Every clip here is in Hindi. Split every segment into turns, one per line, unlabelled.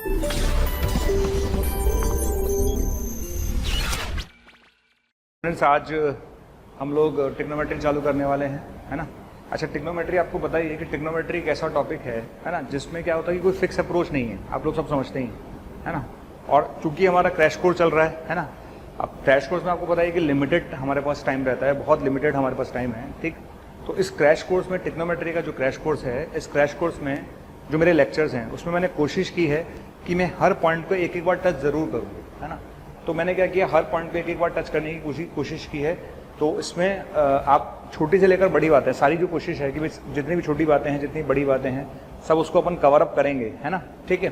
फ्रेंड्स, आज हम लोग ट्रिग्नोमेट्री चालू करने वाले हैं, है ना। अच्छा, ट्रिग्नोमेट्री आपको पता ही है कि ट्रिग्नोमेट्री एक ऐसा टॉपिक है ना, जिसमें क्या होता है कि कोई फिक्स अप्रोच नहीं है, आप लोग सब समझते ही है ना। और चूंकि हमारा क्रैश कोर्स चल रहा है ना। अब क्रैश कोर्स में आपको पता है कि लिमिटेड हमारे पास टाइम रहता है, बहुत लिमिटेड हमारे पास टाइम है, ठीक। तो इस क्रैश कोर्स में, ट्रिग्नोमेट्री का जो क्रैश कोर्स है, इस क्रैश कोर्स में जो मेरे लेक्चर्स हैं उसमें मैंने कोशिश की है कि मैं हर पॉइंट को एक एक बार टच ज़रूर करूँ, है ना। तो मैंने क्या किया, हर पॉइंट को एक एक बार टच करने की कोशिश की है। तो इसमें आप छोटी से लेकर बड़ी बातें, सारी जो कोशिश है कि जितनी भी छोटी बातें हैं, जितनी बड़ी बातें हैं, सब उसको अपन कवर अप करेंगे, है ना, ठीक है।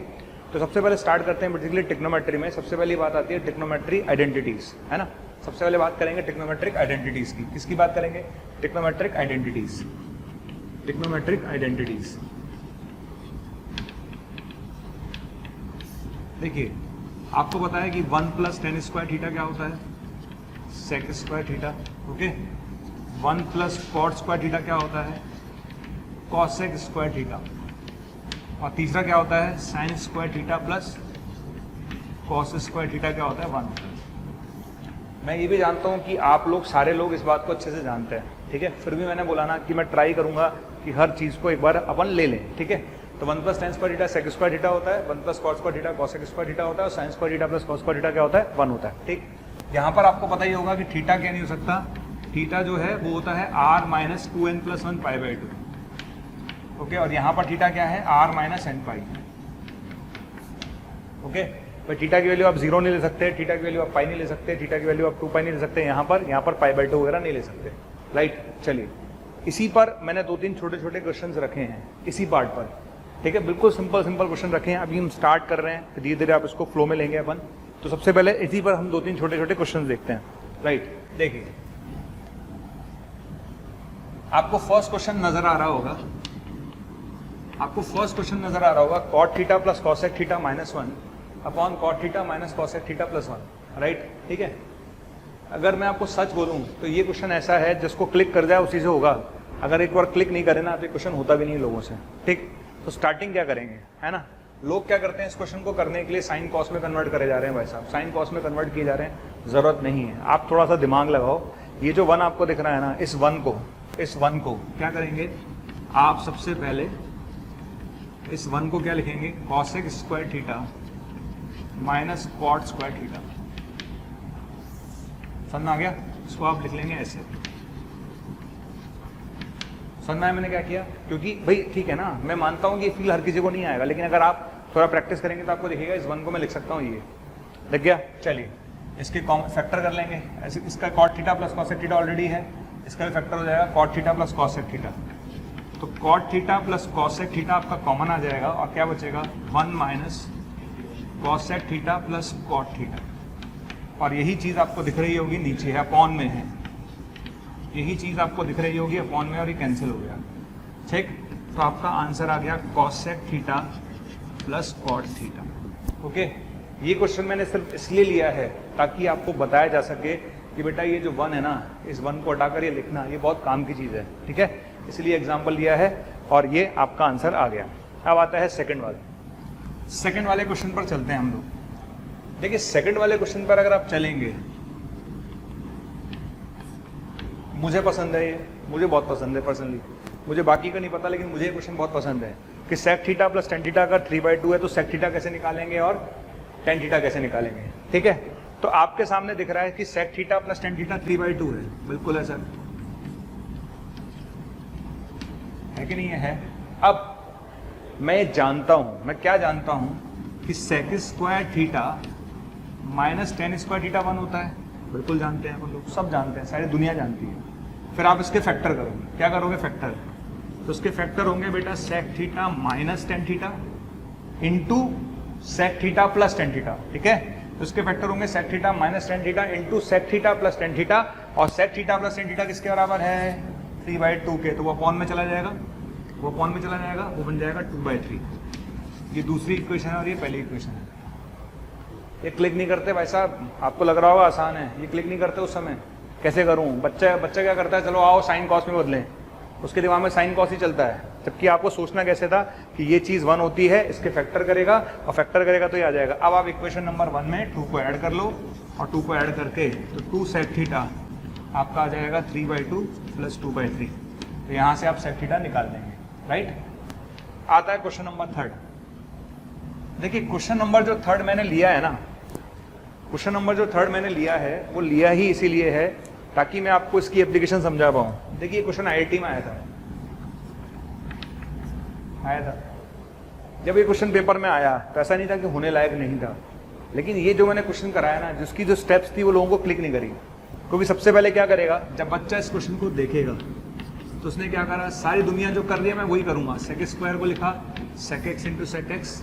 तो सबसे पहले स्टार्ट करते हैं बेसिकली ट्रिग्नोमेट्री में। सबसे पहली बात आती है ट्रिग्नोमेट्री आइडेंटिटीज, है ना। सबसे पहले बात करेंगे ट्रिग्नोमेट्रिक आइडेंटिटीज की। किसकी बात करेंगे? Trigonometric identities. ट्रिग्नोमेट्रिक आइडेंटिटीज देखिए, आपको पता है कि 1 + tan स्क्वायर थीटा क्या होता है? Sec square theta, okay. 1 + cot square theta क्या होता है? Cosec square theta. और तीसरा क्या होता है? Sine square theta plus cos square theta क्या होता है? 1। मैं ये भी जानता हूँ कि आप लोग, सारे लोग इस बात को अच्छे से जानते हैं, ठीक है। फिर भी मैंने बोला ना कि मैं ट्राई करूंगा कि हर चीज़ को एक बार अपन ले लें, ठीक है। तो 1 + tan square theta sec square theta होता है, 1 + cot square theta cosec square theta होता है, और sine square theta plus cos square theta क्या होता है? 1 होता है, ठीक। यहाँ पर आपको पता ही होगा कि थीटा क्या नहीं हो सकता, थीटा जो है वो होता है r - 2n + 1 π/2, ओके। और यहाँ पर थीटा क्या है? r - n π, okay. तो थीटा की वैल्यू आप 0 नहीं ले सकते, थीटा की वैल्यू आप पाई नहीं ले सकते, थीटा की वैल्यू आप 2 पाई नहीं ले सकते, यहाँ पर π/2 वगैरह नहीं ले सकते, राइट। चलिए, इसी पर मैंने 2-3 छोटे-छोटे क्वेश्चंस रखे हैं इसी पार्ट पर, ठीक है। बिल्कुल सिंपल क्वेश्चन रखे हैं। अभी हम स्टार्ट कर रहे हैं, फिर धीरे धीरे आप इसको फ्लो में लेंगे अपन। तो सबसे पहले इसी पर हम 2-3 छोटे-छोटे क्वेश्चन देखते हैं, राइट। देखिए, आपको फर्स्ट क्वेश्चन नजर आ रहा होगा, cot theta plus cosec theta -1 upon cot theta minus cosec theta plus 1, right, ठीक है। अगर मैं आपको सच बोलूं तो ये क्वेश्चन ऐसा है जिसको क्लिक कर जाए उसी से होगा। अगर एक बार क्लिक नहीं करे ना तो ये क्वेश्चन होता भी नहीं लोगों से, ठीक। तो स्टार्टिंग क्या करेंगे, है ना। लोग क्या करते हैं, इस क्वेश्चन को करने के लिए साइन कॉस में कन्वर्ट करे जा रहे हैं। भाई साहब, साइन कॉस में कन्वर्ट किए जा रहे हैं, जरूरत नहीं है। आप थोड़ा सा दिमाग लगाओ। ये जो 1 आपको दिख रहा है ना, इस वन को क्या करेंगे आप? सबसे पहले इस 1 को क्या लिखेंगे? Cosec square theta minus cot square theta. समझ आ गया? इसको आप लिख लेंगे ऐसे। समझ में आया मैंने क्या किया? क्योंकि भाई ठीक है ना, मैं मानता हूँ कि फील हर किसी को नहीं आएगा, लेकिन अगर आप थोड़ा प्रैक्टिस करेंगे तो आपको दिखेगा इस 1 को मैं लिख सकता हूँ, ये लग गया। चलिए, इसके फैक्टर कर लेंगे ऐसे। इसका cot theta plus cosec theta already है, इसका भी फैक्टर हो जाएगा cot theta plus cosec theta. तो cot theta plus cosec theta आपका कॉमन आ जाएगा, और क्या बचेगा? 1 - cosec theta plus cot theta. और यही चीज़ आपको दिख रही होगी नीचे है, अपॉन में है, यही चीज़ आपको दिख रही होगी अपॉन में, और ये कैंसिल हो गया, ठीक। तो आपका आंसर आ गया cosec theta plus cot theta, okay. ये क्वेश्चन मैंने सिर्फ इसलिए लिया है ताकि आपको बताया जा सके कि बेटा ये जो 1 है ना, इस 1 को हटाकर ये लिखना, ये बहुत काम की चीज़ है, ठीक है। इसलिए एग्जाम्पल लिया है और ये आपका आंसर आ गया। अब आता है सेकंड वाले क्वेश्चन पर चलते हैं हम लोग। देखिए, सेकंड वाले क्वेश्चन पर अगर आप चलेंगे, मुझे पसंद है ये, मुझे बहुत पसंद है पर्सनली। मुझे बाकी का नहीं पता, लेकिन मुझे ये क्वेश्चन बहुत पसंद है कि sec theta plus tan theta अगर 3/2 है तो सेक थीटा कैसे निकालेंगे और टेन थीटा कैसे निकालेंगे, ठीक है। तो आपके सामने दिख रहा है कि sec theta plus tan theta 3/2 है, बिल्कुल है सर, है कि नहीं है? अब मैं जानता हूं, मैं क्या जानता हूं कि sec square theta minus tan square theta 1 होता है, बिल्कुल जानते हैं अपन लोग, सब जानते हैं, सारी दुनिया जानती है। फिर आप इसके फैक्टर करोगे, क्या करोगे? फैक्टर। तो इसके फैक्टर होंगे बेटा sec theta minus tan theta into sec theta plus tan theta, ठीक है। तो इसके फैक्टर होंगे sec theta minus tan theta into sec theta plus tan theta, और sec theta plus tan theta किसके बराबर है? 3/2 के। तो वो अपॉन में चला जाएगा, वो बन जाएगा 2/3। ये दूसरी इक्वेशन है और ये पहली इक्वेशन है। ये क्लिक नहीं करते भाई साहब, आपको लग रहा होगा आसान है, ये क्लिक नहीं करते उस समय। कैसे करूं? बच्चा क्या करता है, चलो आओ साइन कॉस में बदलें, उसके दिमाग में साइन कॉस ही चलता है, जबकि आपको सोचना कैसे था कि ये चीज़ 1 होती है, इसके फैक्टर करेगा और फैक्टर करेगा तो ये आ जाएगा। अब आप इक्वेशन नंबर 1 में 2 को ऐड कर लो और 2 को ऐड करके तो 2 sec थीटा आपका आ जाएगा 3/2 प्लस 2/3। तो यहाँ से आप sec थीटा निकाल देंगे, राइट। आता है क्वेश्चन नंबर 3। देखिए क्वेश्चन नंबर जो 3 मैंने लिया है ना, क्वेश्चन नंबर जो 3 मैंने लिया है वो लिया ही इसीलिए है ताकि मैं आपको इसकी एप्लीकेशन समझा पाऊँ। देखिए क्वेश्चन IIT में आया था जब ये क्वेश्चन पेपर में आया तो ऐसा नहीं था कि होने लायक नहीं था, लेकिन ये जो मैंने क्वेश्चन कराया ना, जिसकी जो स्टेप्स थी वो लोगों को क्लिक नहीं करी। क्योंकि सबसे पहले क्या करेगा, जब बच्चा इस क्वेश्चन को देखेगा तो उसने क्या करा, सारी दुनिया जो कर रही है मैं वही करूंगा। sec स्क्वायर को लिखा sec x into sec x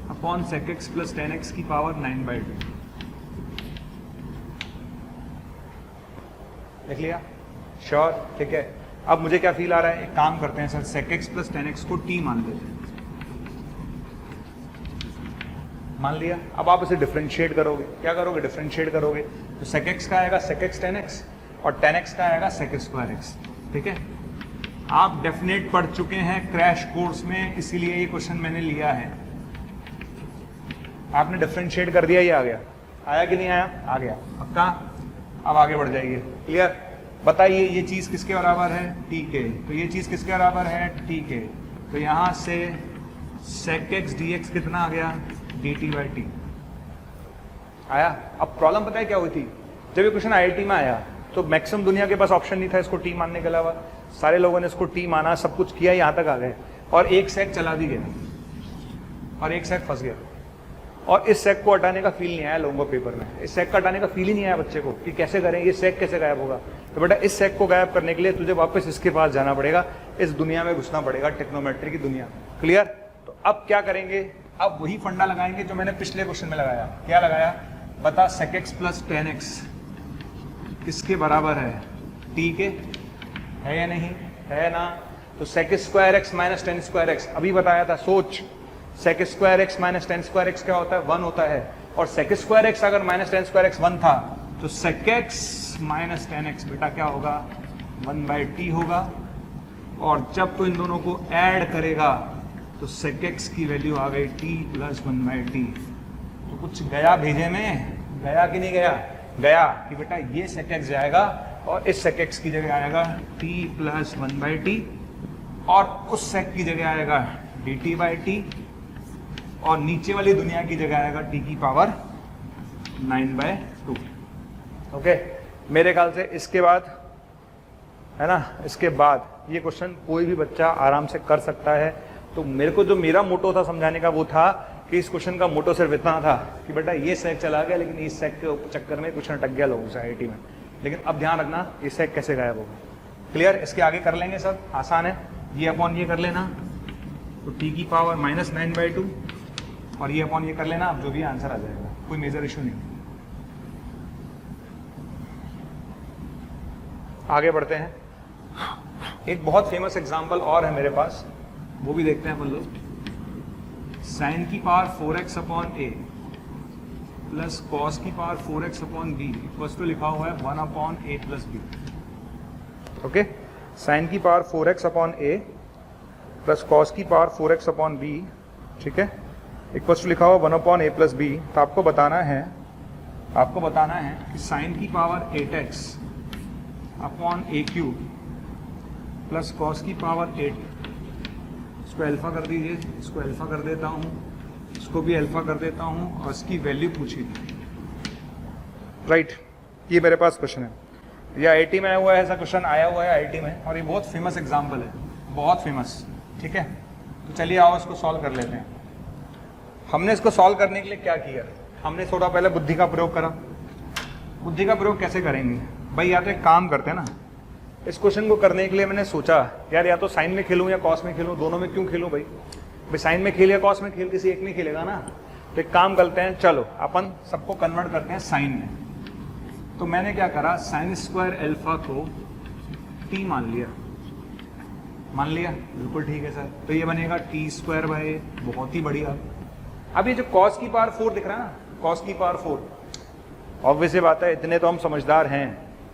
upon sec x plus 10x की पावर 9/2। देख लिया, श्योर, ठीक है। अब मुझे क्या फील आ रहा है, एक काम करते हैं sir, sec x plus 10x को t मान लेते हैं, मान लिया। अब आप इसे डिफरेंशिएट करोगे, क्या करोगे, डिफरेंशिएट करोगे तो sec x का आएगा sec x 10x और 10x का आएगा sec स्क्वायर x, ठीक है। आप डेफिनेट पढ़ चुके हैं क्रैश कोर्स में, इसीलिए ये क्वेश्चन मैंने लिया है। आपने डिफरेंशिएट कर दिया, ये आ गया, आया कि नहीं आया, आ गया, पक्का। अब आगे बढ़ जाइए, क्लियर। बताइए ये चीज किसके बराबर है, t के, तो ये चीज किसके बराबर है, t के, तो यहां से sec x dx कितना आ गया, dt/t आया। अब प्रॉब्लम पता है क्या हुई थी, जब ये क्वेश्चन IIT में आया तो मैक्सिमम दुनिया के पास ऑप्शन नहीं था इसको t मानने के अलावा। सारे लोगों ने इसको t माना, सब कुछ किया, यहां तक आ गए और एक sec चला भी गया और एक sec फंस गया। और इस sec को हटाने का फील नहीं आया लोगों को पेपर में, इस sec का हटाने का फील ही नहीं आया बच्चे को कि कैसे करें, ये sec कैसे गायब होगा। तो बेटा इस sec को गायब करने के लिए तुझे वापस इसके पास जाना पड़ेगा, इस दुनिया में घुसना पड़ेगा, टेक्नोमेट्री की दुनिया, क्लियर। तो अब क्या करेंगे, अब वही फंडा लगाएंगे जो मैंने पिछले क्वेश्चन में लगाया। क्या लगाया, बता sec x प्लस 10x किसके बराबर है, t के, है या नहीं, है ना। तो sec square x minus 10 square x अभी बताया था, सोच, sec square x minus 10 square x क्या होता है, 1 होता है। और sec स्क्वायर x अगर माइनस 10 स्क्वायर x 1 था तो sec x माइनस 10x बेटा क्या होगा, 1/t होगा। और जब तो इन दोनों को ऐड करेगा तो sec x की वैल्यू आ गई t प्लस 1/t। तो कुछ गया भेजे में, गया कि नहीं गया, गया कि बेटा ये sec x जाएगा और इस sec x की जगह आएगा t प्लस 1/t और उस sec की जगह आएगा dt/t और नीचे वाली दुनिया की जगह आएगा t की पावर 9/2। ओके, मेरे ख्याल से इसके बाद है ना, इसके बाद ये क्वेश्चन कोई भी बच्चा आराम से कर सकता है। तो मेरे को जो मेरा मोटो था समझाने का वो था कि इस क्वेश्चन का मोटो सिर्फ इतना था कि बेटा ये sec चला गया, लेकिन इस sec के चक्कर में क्वेश्चन अटक गया लोगों से IIT में। लेकिन अब ध्यान रखना ये sec कैसे गायब होगा, क्लियर। इसके आगे कर लेंगे, सब आसान है, ये अपॉन ये कर लेना तो t की पावर माइनस 9/2 और ये अपॉन ये कर लेना, अब जो भी आंसर आ जाएगा, कोई मेजर इशू नहीं। आगे बढ़ते हैं, एक बहुत फेमस एग्जांपल और है मेरे पास, वो भी देखते हैं अपन लोग। साइन की power 4x upon a plus cos की power 4x upon b equals to लिखा हुआ है 1 upon a plus b। Okay, sine की power 4x upon a plus cos की पावर 4x अपॉन b, ठीक है, इक्वल्स टू लिखा हुआ 1 अपॉन a प्लस b। तो आपको बताना है कि साइन की power 8x upon a cube plus cos की पावर 8, इसको अल्फा कर दीजिए, इसको अल्फा कर देता हूँ, इसको भी अल्फा कर देता हूँ और इसकी वैल्यू पूछी थी, राइट। ये मेरे पास क्वेश्चन है, ये IIT में आया हुआ है, ऐसा क्वेश्चन आया हुआ है IIT में और ये बहुत फेमस एग्जाम्पल है, बहुत फेमस, ठीक है। तो चलिए आओ इसको सॉल्व कर लेते हैं। हमने इसको सॉल्व करने के लिए क्या किया, हमने थोड़ा पहले बुद्धि का प्रयोग करा। बुद्धि का प्रयोग कैसे करेंगे भाई, या तो एक काम करते हैं ना, इस क्वेश्चन को करने के लिए मैंने सोचा यार या तो साइन में खेलूं या कॉस में खेलूं, दोनों में क्यों खेलूं भाई, साइन में खेल या कॉस में खेल, किसी एक में खेलेगा ना। तो एक काम करते हैं, चलो अपन सबको कन्वर्ट करते हैं साइन में। तो मैंने क्या करा, साइन स्क्वायर अल्फा को t मान लिया, बिल्कुल ठीक है सर। तो ये बनेगा t स्क्वायर बाय, बहुत ही बढ़िया। अब ये जो कॉस की पावर 4 दिख रहा है ना, कॉस की पावर 4, ऑब्वियस बात है, इतने तो हम समझदार हैं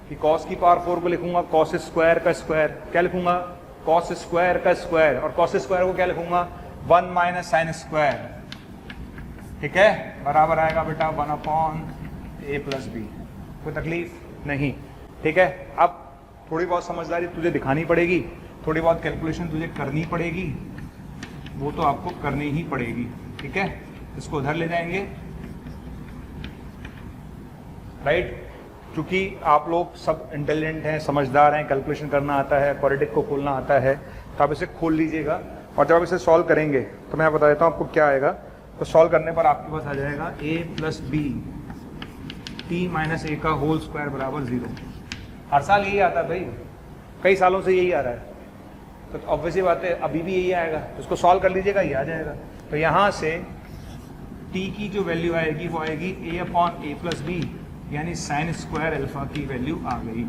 कि कॉस की पावर 4 को लिखूंगा कॉस स्क्वायर का स्क्वायर, क्या लिखूंगा, कॉस स्क्वायर का स्क्वायर, और कॉस स्क्वायर को क्या लिखूंगा 1 माइनस साइन स्क्वायर, ठीक है, बराबर आएगा बेटा 1/a प्लस बी। कोई तकलीफ नहीं, ठीक है। अब थोड़ी बहुत समझदारी तुझे दिखानी पड़ेगी, थोड़ी बहुत कैलकुलेशन तुझे करनी पड़ेगी, वो तो आपको करनी ही पड़ेगी, ठीक है। इसको उधर ले जाएंगे, राइट। क्योंकि आप लोग सब इंटेलिजेंट हैं, समझदार हैं, कैलकुलेशन करना आता है, क्वाड्रेटिक को खोलना आता है, तो आप इसे खोल लीजिएगा। और जब आप इसे सॉल्व करेंगे तो मैं बता देता हूँ आपको क्या आएगा। तो सॉल्व करने पर आपके पास आ जाएगा a plus B t minus A का होल स्क्वायर बराबर 0। हर साल यही आता है भाई, कई सालों से यही आ रहा है, तो ऑब्वियसली बात है अभी भी यही आएगा। तो इसको सॉल्व कर लीजिएगा, ये आ जाएगा। तो यहाँ से t की जो वैल्यू आएगी वो आएगी a/a प्लस बी, यानी साइन स्क्वायर अल्फा की वैल्यू आ गई।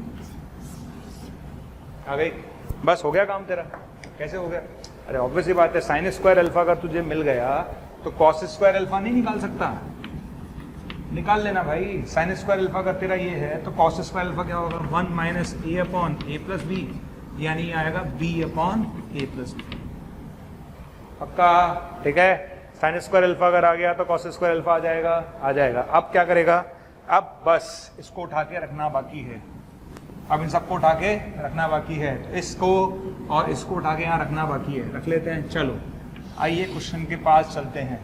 बस हो गया काम तेरा। कैसे हो गया? अरे ऑब्वियसली बात है, साइन स्क्वायर अल्फा अगर तुझे मिल गया तो कॉस स्क्वायर अल्फा नहीं निकाल सकता, निकाल लेना भाई। साइन स्क्वायर अल्फा अगर तेरा ये है तो कॉस स्क्वायर अल्फा क्या होगा 1 माइनस a/a प्लस बी, यानी आएगा b/a प्लस बी। पक्का? ठीक है। साइन स्क्वायर अल्फा अगर आ गया तो कॉस स्क्वायर अल्फा आ जाएगा। अब क्या करेगा? अब बस इसको उठा के रखना बाकी है। अब इन सबको उठा के रखना बाकी है, तो इसको और इसको उठा के यहाँ रखना बाकी है। रख लेते हैं। चलो आइए क्वेश्चन के पास चलते हैं।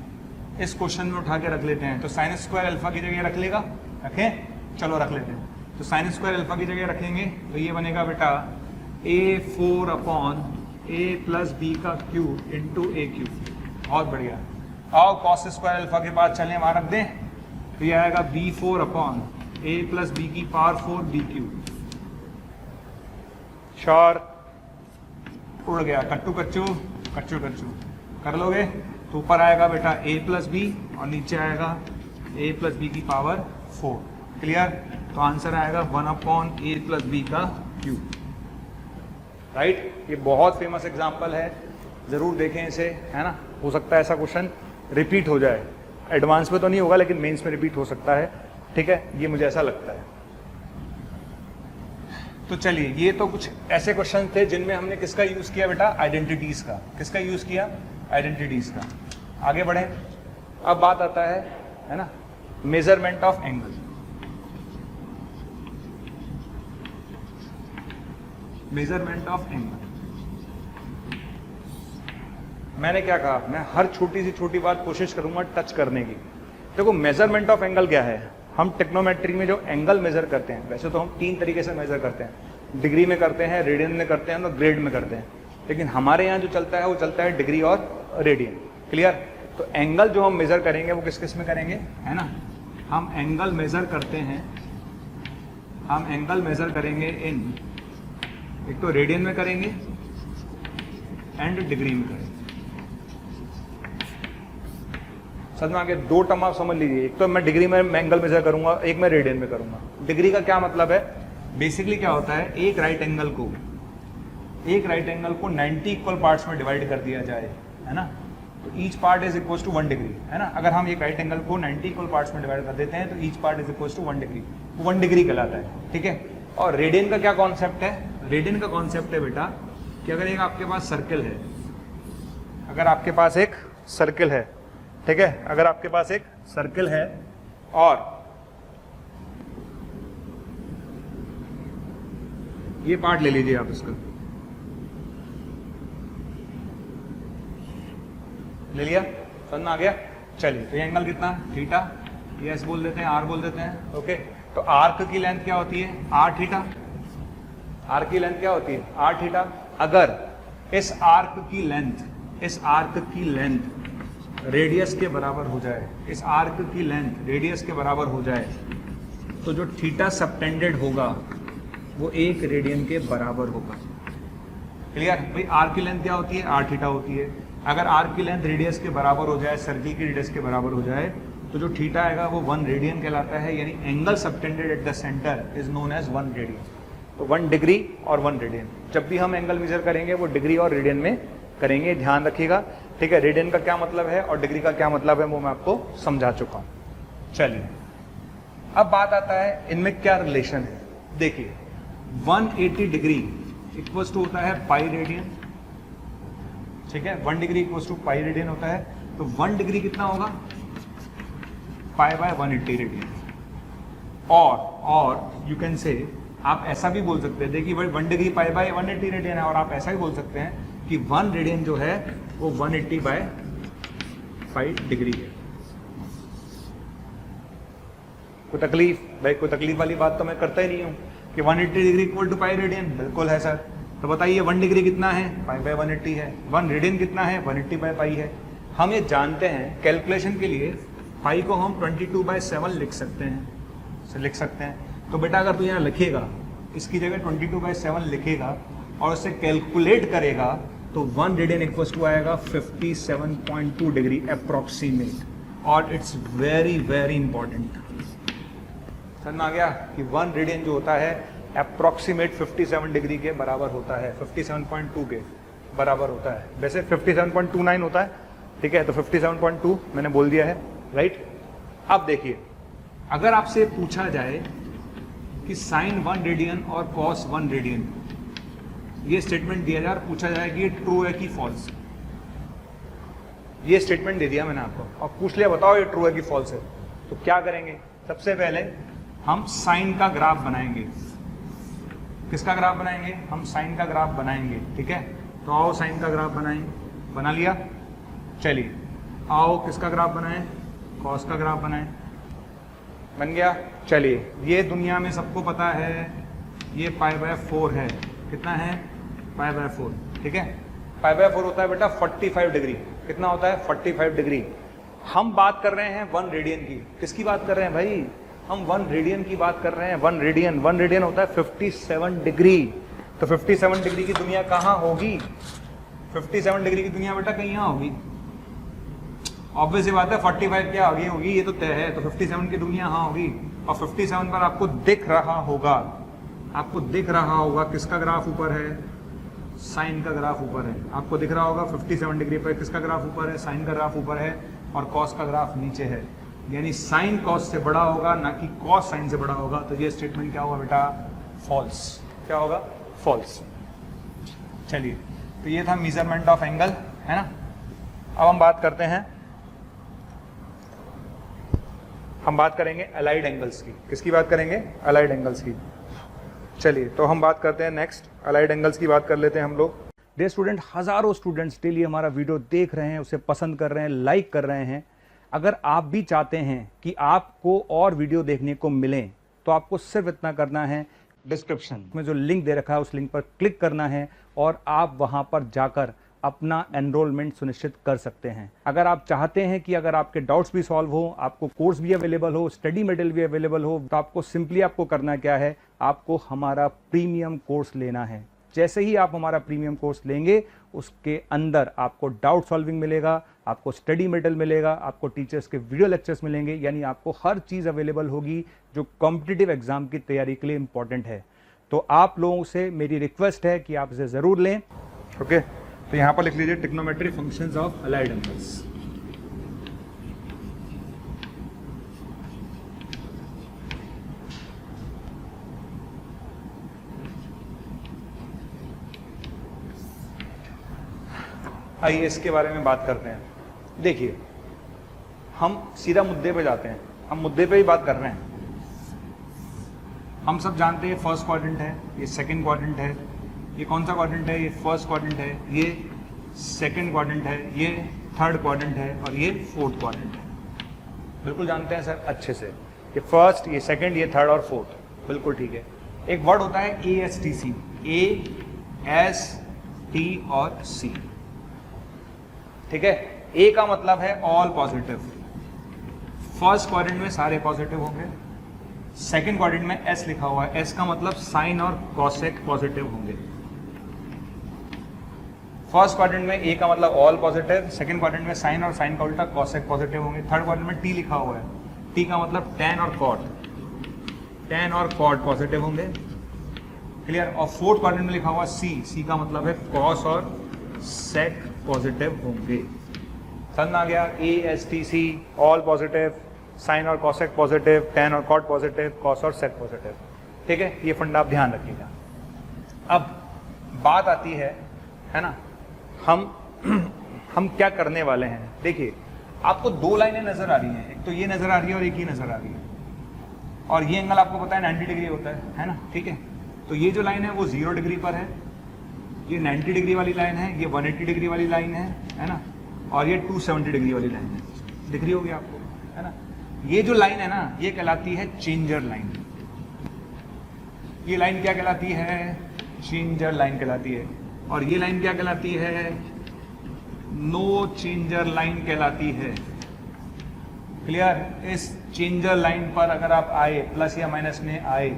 इस क्वेश्चन में उठा के रख लेते हैं। तो साइन स्क्वायर अल्फा की जगह रख लेगा, रखें? चलो रख लेते हैं। तो साइन स्क्वायर अल्फा की जगह रखेंगे तो ये बनेगा बेटा a/4 a प्लस बी का क्यूब इंटू a³। बहुत बढ़िया। आओ कॉस स्क्वायर अल्फा के पास चलें, वहाँ रख दें। तो ये आएगा b/4 a प्लस बी की पावर 4 b³। श्योर? उड़ गया। कट्टू कच्चू कच्चू कच्चू कर लोगे तो ऊपर आएगा बेटा a प्लस बी और नीचे आएगा a प्लस बी की पावर 4। क्लियर? तो आंसर आएगा 1/a प्लस बी का क्यूब। राइट? ये बहुत फेमस एग्जाम्पल है, जरूर देखें इसे, है ना। हो सकता है ऐसा क्वेश्चन रिपीट हो जाए, एडवांस में तो नहीं होगा लेकिन मेंस में रिपीट हो सकता है। ठीक है, ये मुझे ऐसा लगता है। तो चलिए, ये तो कुछ ऐसे क्वेश्चन थे जिनमें हमने किसका यूज किया बेटा? आइडेंटिटीज का। किसका यूज किया? आइडेंटिटीज का। आगे बढ़े। अब बात आता है ना, measurement of angle. Measurement of angle. मैंने क्या कहा? मैं हर छोटी से छोटी बात कोशिश करूंगा टच करने की। देखो, मेजरमेंट ऑफ एंगल क्या है? हम टेक्नोमेट्री में जो एंगल मेजर करते हैं, वैसे तो हम 3 तरीके से मेजर करते हैं। डिग्री में करते हैं, रेडियन में करते हैं और ग्रेड में करते हैं। लेकिन हमारे यहाँ जो चलता है वो चलता है डिग्री और रेडियन। क्लियर? तो एंगल जो हम मेजर करेंगे वो किस किस में करेंगे, है ना। हम एंगल मेजर करते हैं, हम एंगल मेजर करेंगे इन, एक तो रेडियन में करेंगे एंड डिग्री में करेंगे। समझ में आ गया? 2 टर्म आप समझ लीजिए। एक तो मैं डिग्री में एंगल मेजर करूंगा, एक मैं रेडियन में करूंगा। डिग्री का क्या मतलब है? बेसिकली क्या होता है, एक राइट एंगल को 90 इक्वल पार्ट्स में डिवाइड कर दिया जाए, है ना। तो each part is equal to 1 degree, है ना। अगर हम एक राइट एंगल को 90 इक्वल पार्ट्स में डिवाइड कर देते हैं तो each part is equal to 1 degree, 1 degree कहलाता है। ठीक है। और रेडियन का क्या कॉन्सेप्ट है? रेडियन का कॉन्सेप्ट है बेटा कि अगर एक आपके पास सर्किल है, अगर आपके पास एक सर्किल है, ठीक है, अगर आपके पास एक सर्किल है और ये पार्ट ले लीजिए आप, इसका ले लिया, समझ में आ गया। चलिए, तो ये एंगल कितना? थीटा। ये एस बोल देते हैं, आर बोल देते हैं। ओके। तो आर्क की लेंथ क्या होती है? R theta. आर्क की लेंथ क्या होती है? R theta. अगर इस आर्क की लेंथ रेडियस के बराबर हो जाए, इस आर्क की लेंथ रेडियस के बराबर हो जाए, तो जो थीटा सबटेंडेड होगा वो 1 रेडियन के बराबर होगा। क्लियर? भाई आर्क की लेंथ क्या होती है? आर थीटा होती है। अगर आर्क की लेंथ रेडियस के बराबर हो जाए, सर्किल की रेडियस के बराबर हो जाए, तो जो थीटा आएगा वो 1 रेडियन कहलाता है। यानी angle subtended at the centre is known as 1 radian. तो 1 डिग्री और 1 रेडियन। जब भी हम एंगल मेजर करेंगे वो डिग्री और रेडियन में करेंगे, ध्यान रखिएगा। ठीक है। रेडियन का क्या मतलब है और डिग्री का क्या मतलब है वो मैं आपको समझा चुका हूं। चलिए, अब बात आता है इनमें क्या रिलेशन है। देखिए, 180 डिग्री इक्वल्स टू होता है पाई रेडियन ठीक है। 1 degree equals to pi radian होता है, तो 1 डिग्री कितना होगा, पाई बाय 180 रेडियन। और यू कैन से, आप ऐसा भी बोल सकते हैं, देखिए भाई 1 डिग्री पाई बाय 180 रेडियन है, और आप ऐसा भी बोल सकते हैं कि 1 रेडियन जो है वो 180 बाय 5 डिग्री है। कोई तकलीफ, भाई कोई तकलीफ वाली बात तो मैं करता ही नहीं हूँ कि 180 degree equal to pi radian, बिल्कुल है सर। तो बताइए 1 डिग्री कितना है, पाई बाय 180 है। 1 रेडियन कितना है, 180 बाय पाई है। हम ये जानते हैं कैलकुलेशन के लिए पाई को हम 22/7 लिख सकते हैं। तो बेटा अगर तू यहाँ लिखेगा, इसकी जगह 22/7 लिखेगा और उसे कैलकुलेट करेगा, तो 1 रेडियन इक्वल्स टू आएगा 57.2 डिग्री अप्रोक्सीमेट। और इट्स वेरी वेरी इंपॉर्टेंट, समझ आ गया कि 1 रेडियन जो होता है अप्रोक्सीमेट 57 डिग्री के बराबर होता है, 57.2 के बराबर होता है। वैसे 57.29 होता है, ठीक है, तो 57.2 मैंने बोल दिया है, राइट। अब देखिए, अगर आपसे पूछा जाए कि साइन 1 रेडियन और कॉस 1 रेडियन, ये स्टेटमेंट दिया जाए और पूछा जाए कि ये ट्रू है कि फॉल्स, ये स्टेटमेंट दे दिया मैंने आपको और पूछ लिया बताओ ये ट्रू है कि फॉल्स है, तो क्या करेंगे? सबसे पहले हम साइन का ग्राफ बनाएंगे। किसका ग्राफ बनाएंगे? हम साइन का ग्राफ बनाएंगे, ठीक है। तो आओ साइन का ग्राफ बनाएं, बना लिया। चलिए आओ किसका ग्राफ बनाएं? कॉस का ग्राफ बनाएं, बन गया। चलिए, ये दुनिया में सबको पता है ये पाई बाय 4 है। कितना है? पाई बाय 4, ठीक है। पाई बाय 4 होता है बेटा 45 डिग्री। कितना होता है? 45 डिग्री। हम बात कर रहे हैं 1 रेडियन की। किसकी बात कर रहे हैं भाई? हम 1 रेडियन की बात कर रहे हैं। 1 रेडियन होता है 57 डिग्री। तो 57 डिग्री की दुनिया कहाँ होगी? 57 डिग्री की दुनिया बेटा कहीं यहाँ होगी। ऑब्वियस ये बात है, 45 क्या होगी ये तो तय है। तो 57 की दुनिया यहाँ होगी और 57 पर आपको दिख रहा होगा, किसका ग्राफ ऊपर है? साइन का ग्राफ ऊपर है। आपको दिख रहा होगा 57 डिग्री पर किसका ग्राफ ऊपर है? साइन का ग्राफ ऊपर है और कॉस का ग्राफ नीचे है। यानी साइन कॉस से बड़ा होगा, ना कि कॉस साइन से बड़ा होगा। तो ये स्टेटमेंट क्या होगा बेटा? फॉल्स। क्या होगा? फॉल्स। चलिए, तो ये था मेजरमेंट ऑफ एंगल, है ना। अब हम बात करते हैं, हम बात करेंगे अलाइड एंगल्स की। किसकी बात करेंगे? अलाइड एंगल्स की। चलिए, तो हम बात करते हैं नेक्स्ट, अलाइड एंगल्स की बात कर लेते हैं हम लोग। डियर स्टूडेंट, हजारों स्टूडेंट्स डेली हमारा वीडियो देख रहे हैं, उसे पसंद कर रहे हैं, लाइक कर रहे हैं। अगर आप भी चाहते हैं कि आपको और वीडियो देखने को मिलें, तो आपको सिर्फ इतना करना है, डिस्क्रिप्शन में जो लिंक दे रखा है उस लिंक पर क्लिक करना है और आप वहां पर जाकर अपना एनरोलमेंट सुनिश्चित कर सकते हैं। अगर आप चाहते हैं कि अगर आपके डाउट्स भी सॉल्व हो, आपको कोर्स भी अवेलेबल हो, स्टडी मटेरियल भी अवेलेबल हो, तो आपको सिंपली आपको करना क्या है? आपको हमारा प्रीमियम कोर्स लेना है। जैसे ही आप हमारा प्रीमियम कोर्स लेंगे, उसके अंदर आपको डाउट सॉल्विंग मिलेगा, आपको स्टडी मटेरियल मिलेगा, आपको टीचर्स के वीडियो लेक्चर्स मिलेंगे, यानी आपको हर चीज़ अवेलेबल होगी जो कॉम्पिटिटिव एग्जाम की तैयारी के लिए इंपॉर्टेंट है। तो आप लोगों से मेरी रिक्वेस्ट है कि आप इसे ज़रूर लें, ओके। तो यहाँ पर लिख लीजिए trigonometry functions of allied angles. आइए इसके बारे में बात करते हैं। देखिए, हम सीधा मुद्दे पे जाते हैं, हम मुद्दे पे ही बात कर रहे हैं। हम सब जानते हैं फर्स्ट क्वाड्रेंट है, ये सेकंड क्वाड्रेंट है, ये कौन सा क्वाड्रेंट है? ये फर्स्ट क्वाड्रेंट है, ये सेकंड क्वाड्रेंट है, ये थर्ड क्वाड्रेंट है और ये फोर्थ क्वाड्रेंट है। बिल्कुल जानते हैं सर अच्छे से। ये फर्स्ट, ये सेकंड, ये थर्ड और फोर्थ, बिल्कुल ठीक है। एक वर्ड होता है ASTC, AST और C, ठीक है। A का मतलब है ऑल पॉजिटिव। फर्स्ट क्वाड्रेंट में सारे पॉजिटिव होंगे। सेकंड क्वाड्रेंट में S लिखा हुआ है, S का मतलब साइन और कॉसेक पॉजिटिव होंगे। फर्स्ट क्वाड्रेंट में A का मतलब ऑल पॉजिटिव, सेकंड क्वाड्रेंट में साइन और साइन का उल्टा कॉसेक पॉजिटिव होंगे। थर्ड क्वाड्रेंट में T लिखा हुआ है, T का मतलब टैन और कॉट, टैन और कॉट पॉजिटिव होंगे, क्लियर। और फोर्थ क्वाड्रेंट में लिखा हुआ C, C का मतलब है कॉस और सेक पॉजिटिव होंगे। समझ आ गया? ASTC ऑल पॉजिटिव, साइन और कॉसेक पॉजिटिव, टैन और कॉट पॉजिटिव, कॉस और सेक पॉजिटिव, ठीक है। ये फंडा आप ध्यान रखिएगा। अब बात आती है ना, हम हम क्या करने वाले हैं, देखिए आपको दो लाइनें नजर आ रही हैं, एक तो ये नजर आ रही है और एक ही नजर आ रही है, और ये एंगल आपको पता है 90 डिग्री होता है ना, ठीक है। तो ये जो लाइन है वो 0 डिग्री पर है, ये 90 डिग्री वाली लाइन है, ये 180 डिग्री वाली लाइन है ना, और ये 270 डिग्री वाली लाइन है, दिख रही होगी आपको, है ना। ये जो लाइन है ना ये कहलाती है चेंजर लाइन। ये लाइन क्या कहलाती है, चेंजर लाइन कहलाती है। और ये लाइन क्या कहलाती है, नो चेंजर लाइन कहलाती है। क्लियर। इस चेंजर लाइन पर अगर आप आए, प्लस या माइनस में आए,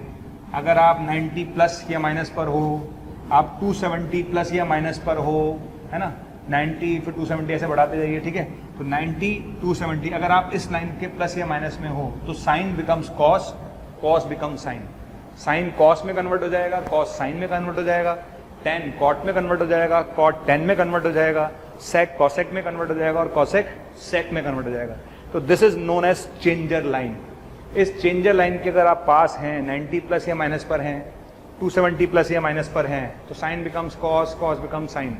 अगर आप 90 प्लस या माइनस पर हो, आप 270 प्लस या माइनस पर हो, है ना, 90 फिर 270 ऐसे बढ़ाते जाइए, ठीक है। तो 90 270 अगर आप इस लाइन के प्लस या माइनस में हो तो sine becomes cos, cos becomes sine, sine cos में कन्वर्ट हो जाएगा, कॉस साइन में कन्वर्ट हो जाएगा, टेन कॉट में कन्वर्ट हो जाएगा, कॉट टेन में कन्वर्ट हो जाएगा, सेक कॉसेक में कन्वर्ट हो जाएगा और कॉसेक सेक में कन्वर्ट हो जाएगा। तो this is known as changer line. इस चेंजर लाइन के अगर आप पास हैं, 90 प्लस या माइनस पर हैं, 270 प्लस या माइनस पर हैं, तो sine becomes cos, cos becomes sine,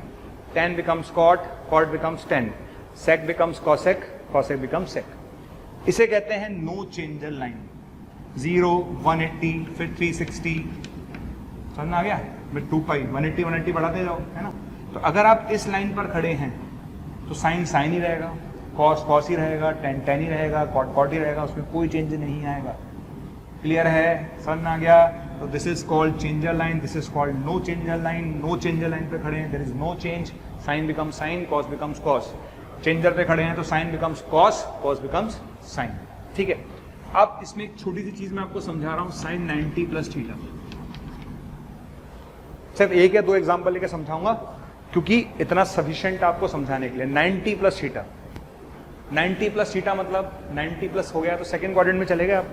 tan becomes cot, cot becomes tan, sec becomes cosec, cosec becomes sec. इसे कहते हैं नो चेंजर लाइन। 0 180 फिर 360, समझ में आ गया, फिर 2 पाई, 180 180 बढ़ाते जाओ, है ना। तो अगर आप इस लाइन पर खड़े हैं तो साइन साइन ही रहेगा, कॉस कॉस ही रहेगा, टेन टेन ही रहेगा, कॉट कॉट ही रहेगा, उसमें कोई चेंज नहीं आएगा। क्लियर है, समझ में आ गया। तो this is called changer line, this is called no changer line. No changer line पे खड़े हैं, there is no change, sine becomes sine, cos becomes cos. Changer पे खड़े हैं तो sine becomes cos, cos becomes sine, ठीक है। अब इसमें एक छोटी सी चीज मैं आपको समझा रहा हूं, साइन 90 प्लस थीटा। सिर्फ एक या दो एग्जांपल लेके समझाऊंगा क्योंकि इतना सफिशिएंट आपको समझाने के लिए। 90 प्लस थीटा, 90 प्लस थीटा मतलब 90 प्लस हो गया तो सेकंड क्वाड्रेंट में चले गए आप।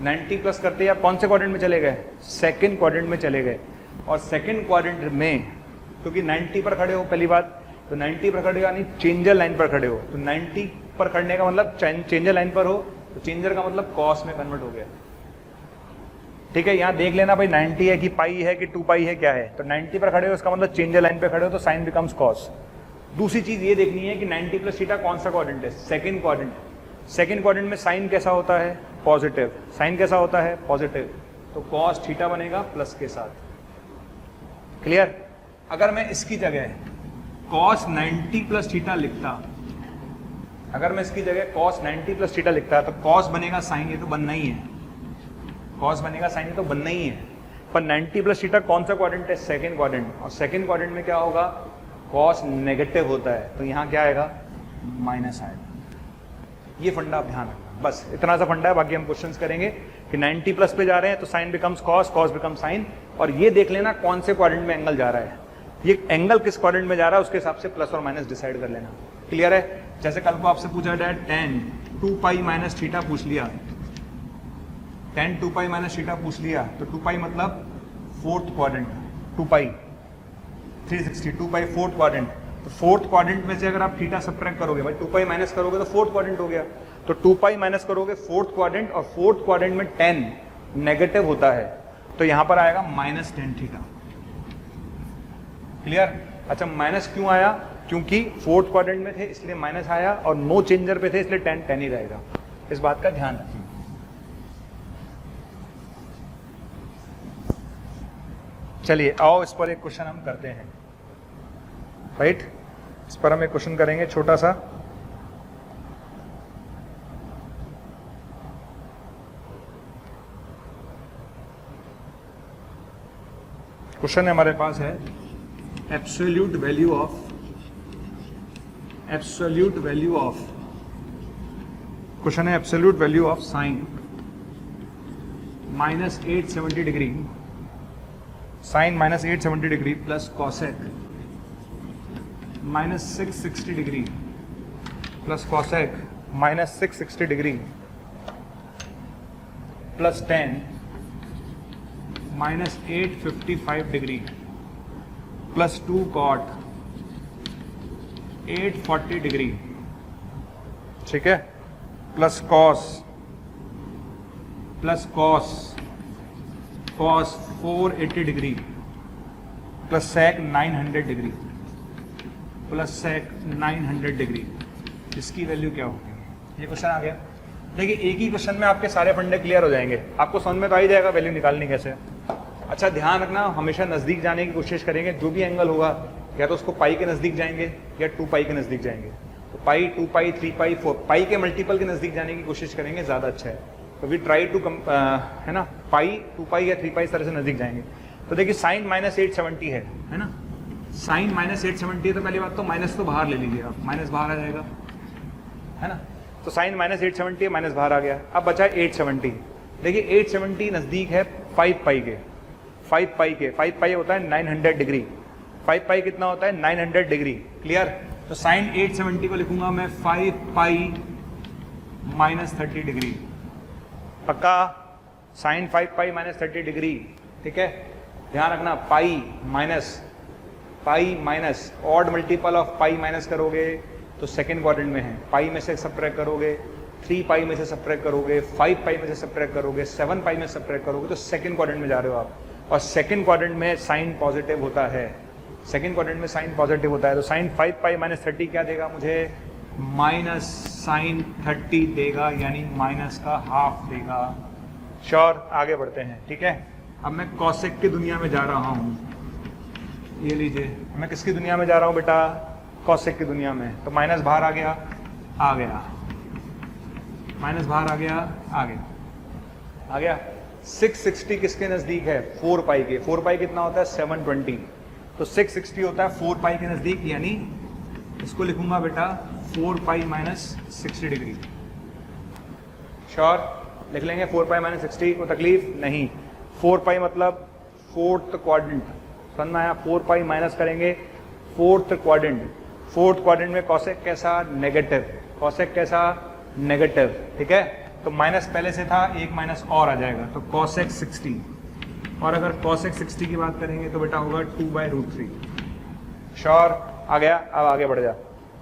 90 प्लस करते ही आप कौन से क्वाड्रेंट में चले गए, सेकंड क्वाड्रेंट में चले गए। और सेकंड क्वाड्रेंट में क्योंकि 90 पर खड़े हो, पहली बात तो 90 पर खड़े हो यानी चेंजर लाइन पर खड़े हो, तो 90 पर खड़ने का मतलब चेंजर लाइन पर हो, तो चेंजर का मतलब कॉस में कन्वर्ट हो गया, ठीक है। यहां देख लेना भाई 90 है कि पाई है कि 2 पाई है, क्या है। तो 90 पर खड़े हो इसका मतलब चेंजर लाइन पे खड़े हो, तो साइन बिकम्स कॉस। दूसरी चीज ये देखनी है कि 90 प्लस थीटा कौन सा क्वाड्रेंट है, सेकंड क्वाड्रेंट। सेकंड क्वाड्रेंट में साइन कैसा होता है, पॉजिटिव। साइन कैसा होता है, पॉजिटिव, तो कॉस थीटा बनेगा प्लस के साथ। क्लियर। अगर मैं इसकी जगह कॉस 90 प्लस थीटा लिखता, अगर मैं इसकी जगह कॉस 90 प्लस थीटा लिखता तो कॉस बनेगा साइन, ये तो बनना ही है, कॉस बनेगा साइन, ये तो बनना ही है। पर 90 प्लस थीटा कौन सा क्वाड्रेंट है, सेकंड क्वाड्रेंट। और सेकंड क्वाड्रेंट में क्या होगा, कॉस नेगेटिव होता है, तो यहां क्या आएगा, माइनस आएगा। ये फंडा आप ध्यान रखना, बस इतना सा फंडा है। बाकी हम क्वेश्चंस करेंगे कि 90 प्लस पे जा रहे हैं तो sine becomes cos, cos becomes sine. और ये देख लेना कौन से क्वाड्रेंट में एंगल जा रहा है, ये एंगल किस क्वाड्रेंट में जा रहा है उसके हिसाब से प्लस और माइनस डिसाइड कर लेना। क्लियर है। जैसे कल को आपसे पूछा dad tan 2 pi minus theta पूछ लिया, tan 2 पाई माइनस थीटा पूछ लिया, तो 2 पाई मतलब फोर्थ क्वाड्रेंट, 2 पाई 360, 2 पाई फोर्थ क्वाड्रेंट। तो फोर्थ क्वाड्रेंट में से अगर आप थीटा सब्ट्रैक्ट करोगे, भाई 2 पाई माइनस करोगे तो फोर्थ क्वाड्रेंट हो गया, तो 2 पाई माइनस करोगे फोर्थ क्वाड्रेंट, और फोर्थ क्वाड्रेंट में tan नेगेटिव होता है, तो यहां पर आएगा माइनस tan थीटा। क्लियर। अच्छा, माइनस क्यों आया, क्योंकि फोर्थ क्वाड्रेंट में थे इसलिए माइनस आया, और नो चेंजर पे थे इसलिए tan tan ही रहेगा। इस बात का ध्यान रखिए। चलिए आओ इस पर एक क्वेश्चन हम करते हैं, राइट। इस पर हम एक क्वेश्चन करेंगे छोटा सा। क्वेश्चन हमारे पास है एब्सोल्यूट वैल्यू ऑफ क्वेश्चन है absolute value of sine minus 870 degree, sine minus 870 degree plus cosec minus 660 degree plus cosec minus 660 degree plus tan minus 855 degree plus 2 cot 840 degree, ठीक है, plus cos cos 480 degree plus sec 900 degree. Plus sec 900 degree, इसकी वैल्यू क्या होगी? ये क्वेश्चन आ गया। देखिए एक ही क्वेश्चन में आपके सारे फंडे क्लियर हो जाएंगे, आपको समझ में तो आ ही जाएगा वैल्यू निकालनी कैसे। अच्छा ध्यान रखना, हमेशा नज़दीक जाने की कोशिश करेंगे, जो भी एंगल होगा या तो उसको पाई के नज़दीक जाएंगे या 2 पाई के नज़दीक जाएंगे। तो पाई, 2 पाई, 3 पाई, 4 पाई के मल्टीपल के नज़दीक जाने की कोशिश करेंगे, ज़्यादा अच्छा है। तो वी ट्राई टू है ना, पाई, 2 पाई या 3 पाई इस तरह से नज़दीक जाएंगे। तो देखिए साइन -870 है ना, साइन -870 है, तो पहली बात तो माइनस तो बाहर ले लीजिए आप, माइनस बाहर आ जाएगा, है ना। तो साइन -870 है, माइनस बाहर आ गया। अब बचा 870। देखिए 870 नज़दीक है 5 पाई के, 5 पाई के, 5 पाई होता है 900 डिग्री, 5 पाई कितना होता है 900 डिग्री, क्लियर। तो साइन 870 को लिखूंगा मैं 5 पाई -30 डिग्री, पक्का। साइन 5 पाई -30 डिग्री, ठीक है। ध्यान रखना pi minus odd multiple of pi minus करोगे तो सेकेंड क्वाड्रेंट में है, पाई में से सब्ट्रैक्ट करोगे, 3 पाई में से सब्ट्रैक्ट करोगे, 5 पाई में से सब्ट्रैक्ट करोगे, 7 पाई में सब्ट्रैक्ट करोगे, तो सेकेंड क्वाड्रेंट में जा रहे हो आप। और सेकेंड क्वाड्रेंट में साइन पॉजिटिव होता है, सेकेंड क्वाड्रेंट में साइन पॉजिटिव होता है। तो साइन 5 पाई -30 क्या देगा मुझे? माइनस साइन 30 देगा, यानी माइनस का हाफ देगा। श्योर, आगे बढ़ते हैं, ठीक है। अब मैं कॉसेक की दुनिया में जा रहा हूँ, ये लीजिए, मैं किसकी दुनिया में जा रहा हूँ बेटा? कॉसेक की दुनिया में। तो माइनस बाहर आ गया, माइनस बाहर आ गया। 660 किसके नज़दीक है? 4 पाई के। 4 पाई कितना होता है? 720। तो 660 होता है 4 पाई के नज़दीक, यानी इसको लिखूंगा बेटा 4 पाई -60 डिग्री। श्योर, लिख लेंगे 4 पाई -60, को तकलीफ नहीं। 4 पाई मतलब 4th क्वाड्रेंट, समझ में आया? 4 पाई माइनस करेंगे 4th क्वाड्रेंट। 4th क्वाड्रेंट में कॉसेक कैसा? नेगेटिव। कॉसेक कैसा? नेगेटिव, ठीक है। तो माइनस पहले से था, एक माइनस और आ जाएगा, तो कॉसेक 60। और अगर कॉसेक 60 की बात करेंगे तो बेटा होगा 2/√3। श्योर, आ गया। अब आगे बढ़ जा।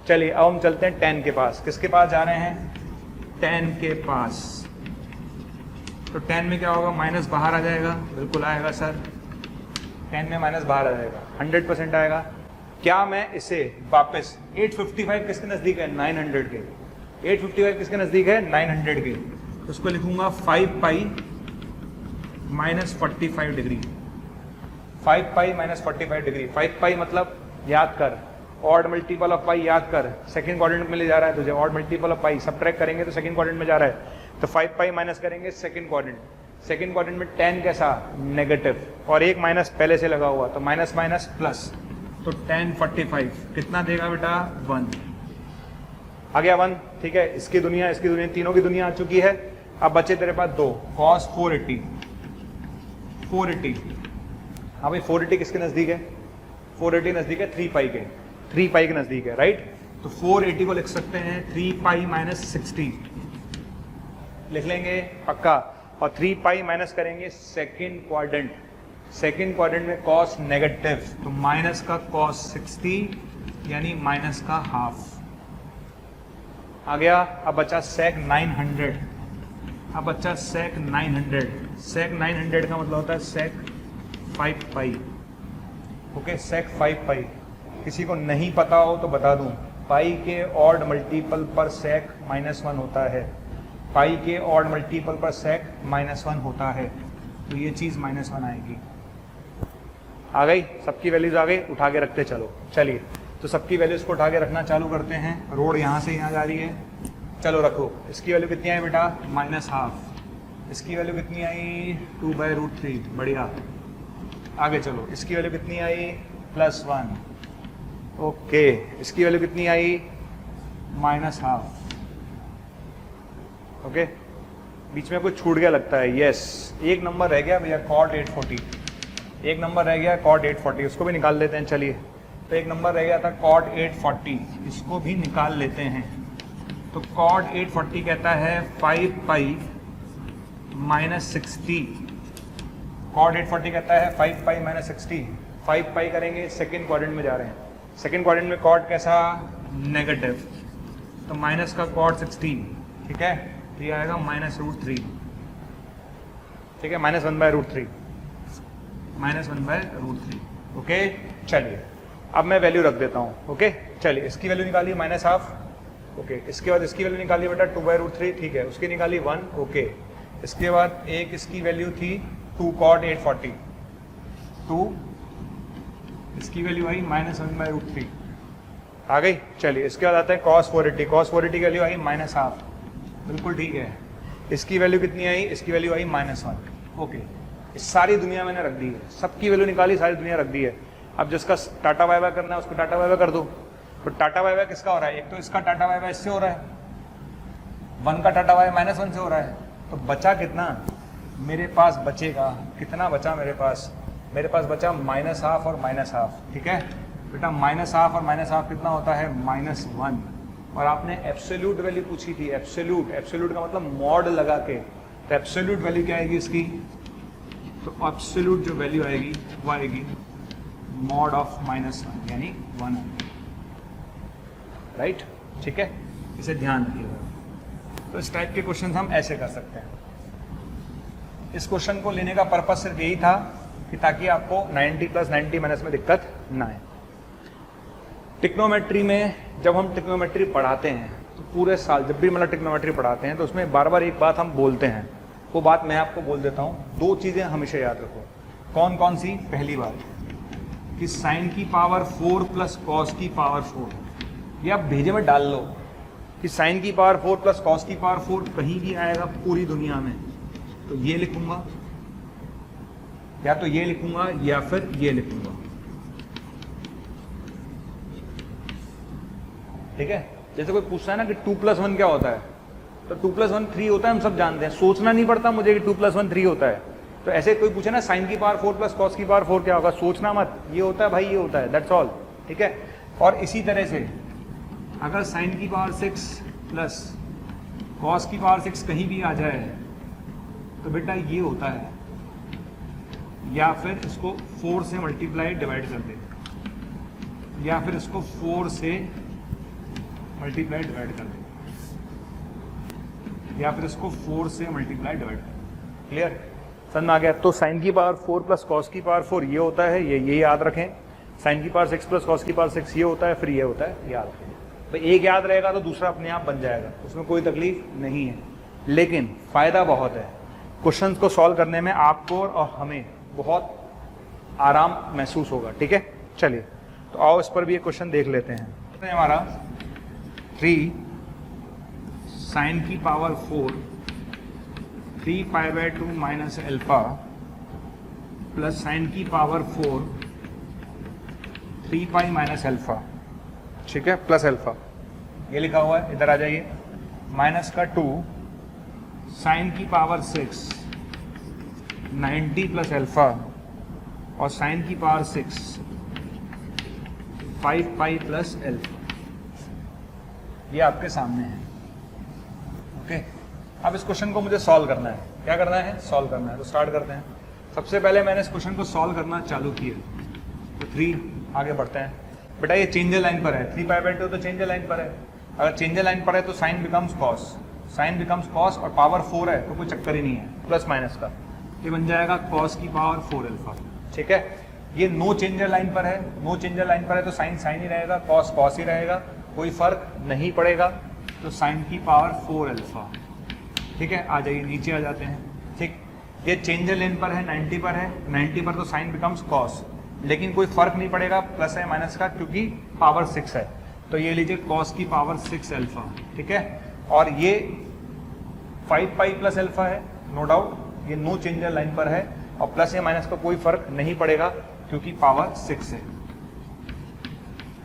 चलिए अब हम चलते हैं tan के पास। किसके पास जा रहे हैं? tan के पास। तो tan में क्या होगा? माइनस बाहर आ जाएगा, बिल्कुल आएगा सर, tan में माइनस बाहर आ जाएगा, 100% आएगा। क्या मैं इसे वापस 855 किसके नज़दीक है? 900 के। 855 किसके नज़दीक है? 900 के। तो उसको लिखूंगा 5 पाई -45 डिग्री, 5 पाई -45 डिग्री। 5 पाई मतलब याद कर, ऑड मल्टीपल ऑफ पाई याद कर, सेकंड क्वाड्रेंट में ले जा रहा है तुझे, odd multiple of pi subtract करेंगे तो सेकंड क्वाड्रेंट में जा रहा है। तो 5 पाई माइनस करेंगे सेकंड क्वाड्रेंट, सेकंड क्वाड्रेंट में tan कैसा? नेगेटिव, और एक माइनस पहले से लगा हुआ, तो माइनस माइनस प्लस, तो tan 45 कितना देगा बेटा? 1। आ गया 1, ठीक है। इसकी दुनिया तीनों की दुनिया आ चुकी है। अब बचे तेरे पास 2, cos 480। हाँ भाई 480 किसके नज़दीक है? 480 नज़दीक है 3 पाई के, 3 पाई के नज़दीक है, राइट। तो 480 को लिख सकते हैं 3 पाई -60, लिख लेंगे पक्का। और 3 पाई माइनस करेंगे सेकेंड क्वाड्रेंट, सेकेंड क्वाड्रेंट में cos नेगेटिव, तो माइनस का cos 60 यानी माइनस का हाफ आ गया। अब बचा sec 900, अब बचा sec 900। sec 900 का मतलब होता है sec 5 पाई, ओके, sec 5 पाई। किसी को नहीं पता हो तो बता दूं, पाई के ऑड मल्टीपल पर sec -1 होता है, पाई के ऑड मल्टीपल पर sec -1 होता है, तो ये चीज़ -1 आएगी। आ गई, सबकी वैल्यूज आ गई, उठा के रखते चलो। चलिए तो सबकी वैल्यूज को उठा के रखना चालू करते हैं। रोड यहाँ से यहाँ जा रही है, चलो रखो। इसकी वैल्यू कितनी आई बेटा? -1/2। इसकी वैल्यू कितनी आई? 2/√3, बढ़िया। आगे चलो, इसकी वैल्यू कितनी आई? +1, ओके। इसकी वैल्यू कितनी आई? -1/2, ओके। बीच में कुछ छूट गया लगता है, यस। एक नंबर रह गया भैया, cot 840, एक नंबर रह गया cot 840, उसको भी निकाल लेते हैं। चलिए, तो एक नंबर रह गया था cot 840, इसको भी निकाल लेते हैं। तो cot 840 कहता है 5 पाई -60, cot 840 कहता है 5 पाई -60। 5 पाई करेंगे, सेकेंड क्वाड्रेंट में जा रहे हैं, सेकेंड क्वाड्रेंट में cot कैसा? नेगेटिव, तो माइनस का cot 60, ठीक है। तो ये आएगा -√3, ठीक है, -1/√3, -1/√3, ओके। चलिए अब मैं वैल्यू रख देता हूँ, ओके। चलिए इसकी वैल्यू निकालिए -हाफ, ओके। इसके बाद इसकी वैल्यू निकालिए बेटा 2/√3, ठीक है। उसकी निकाली 1, ओके। इसके बाद एक इसकी वैल्यू थी 2 cot 840, 2 इसकी वैल्यू आई -1/√3 आ गई। चलिए इसके बाद आता है cos 480, cos 480 की वैल्यू आई -हाफ, बिल्कुल ठीक है। इसकी वैल्यू कितनी आई, इसकी वैल्यू आई -1, ओके। इस सारी दुनिया मैंने रख दी है, सबकी वैल्यू निकाली, सारी दुनिया रख दी है। अब जिसका टाटा वाई वाई करना है उसको टाटा वाई वाई कर दो। तो टाटा वाई वाई किसका हो रहा है, एक तो इसका टाटा वाई वाई इससे हो रहा है, 1 का टाटा वाई -1 से हो रहा है। तो बचा कितना मेरे पास, बचेगा कितना बचा मेरे पास बचा -हाफ और -हाफ, ठीक है बेटा। -हाफ और -हाफ कितना होता है, -1। और आपने एब्सोल्यूट वैल्यू पूछी थी, एब्सोल्यूट का मतलब मॉड लगा के, तो एब्सोल्यूट वैल्यू क्या आएगी इसकी, तो एब्सोल्यूट जो वैल्यू आएगी वो आएगी मॉड ऑफ -1 यानी 1, राइट, ठीक है। इसे ध्यान रखिएगा। तो इस टाइप के क्वेश्चन हम ऐसे कर सकते हैं। इस क्वेश्चन को लेने का पर्पस सिर्फ यही था कि ताकि आपको 90 + 90 माइनस में दिक्कत ना आए। ट्रिग्नोमेट्री में जब हम ट्रिग्नोमेट्री पढ़ाते हैं तो पूरे साल जब भी मतलब ट्रिग्नोमेट्री पढ़ाते हैं तो उसमें बार बार एक बात हम बोलते हैं, वो बात मैं आपको बोल देता हूँ। 2 चीज़ें हमेशा याद रखो। कौन कौन सी, पहली बात कि साइन की पावर 4 + कॉस की पावर 4, ये आप भेजे में डाल लो कि साइन की पावर 4 + कॉस की पावर 4 कहीं भी आएगा पूरी दुनिया में, तो ये लिखूंगा या तो ये लिखूंगा या फिर ये लिखूंगा, ठीक है। जैसे कोई पूछता है ना कि 2 + 1 क्या होता है, तो 2 + 1 3 होता है, हम सब जानते हैं, सोचना नहीं पड़ता मुझे कि 2 + 1 3 होता है। तो ऐसे कोई पूछे ना साइन की पावर 4 + कॉस की पावर 4 क्या होगा, सोचना मत, ये होता है भाई, ये होता है, दैट्स ऑल, ठीक है। और इसी तरह से अगर साइन की पावर 6 + कॉस की पावर 6 कहीं भी आ जाए तो बेटा ये होता है, या फिर इसको 4 से मल्टीप्लाई डिवाइड कर दे, या फिर इसको 4 से मल्टीप्लाई डिवाइड कर दे, या फिर इसको 4 से मल्टीप्लाई डिवाइड कर दे। क्लियर, समझ में आ गया। तो साइन की पावर 4 + कॉस की पावर 4 ये होता है, ये याद रखें। साइन की पावर 6 + कॉस की पावर 6 ये होता है, फिर ये होता है, याद रखें। तो एक याद रहेगा तो दूसरा अपने आप बन जाएगा, उसमें कोई तकलीफ नहीं है, लेकिन फायदा बहुत है। क्वेश्चंस को सॉल्व करने में आपको और हमें बहुत आराम महसूस होगा, ठीक है। चलिए तो आओ इस पर भी एक क्वेश्चन देख लेते हैं। तो हमारा 3 साइन की पावर 4 3π/2 - अल्फा प्लस साइन की पावर 4 3π - अल्फा, ठीक है, प्लस अल्फा, ये लिखा हुआ है। इधर आ जाइए, -2 साइन की पावर 6 90 + अल्फा और साइन की पावर 6 5π + अल्फा, ये आपके सामने है, ओके। अब इस क्वेश्चन को मुझे सॉल्व करना है। क्या करना है, सॉल्व करना है। तो स्टार्ट करते हैं। सबसे पहले मैंने इस क्वेश्चन को सॉल्व करना चालू किया, तो 3 आगे बढ़ते हैं। बेटा ये चेंजर लाइन पर है, 3π/2 तो चेंजर लाइन पर है। अगर चेंजर लाइन पर है तो साइन बिकम्स कॉस, और पावर 4 है तो कोई चक्कर ही नहीं है प्लस माइनस का, ये बन जाएगा cos की पावर 4 अल्फा, ठीक है। ये नो चेंजर लाइन पर है, नो चेंजर लाइन पर है तो साइन ही रहेगा, कॉस ही रहेगा, कोई फर्क नहीं पड़ेगा। तो साइन की पावर 4 अल्फा, ठीक है। आ जाइए, नीचे आ जाते हैं, ठीक। ये चेंजर लाइन पर है, 90 पर है, 90 पर तो साइन बिकम्स कॉस, लेकिन कोई फर्क नहीं पड़ेगा प्लस है माइनस का, क्योंकि पावर 6 है। तो ये लीजिए cos की पावर 6 अल्फा, ठीक है। और ये 5π + अल्फा है, नो डाउट, ये नो चेंजर लाइन पर है, और प्लस या माइनस का कोई फर्क नहीं पड़ेगा क्योंकि पावर 6 है।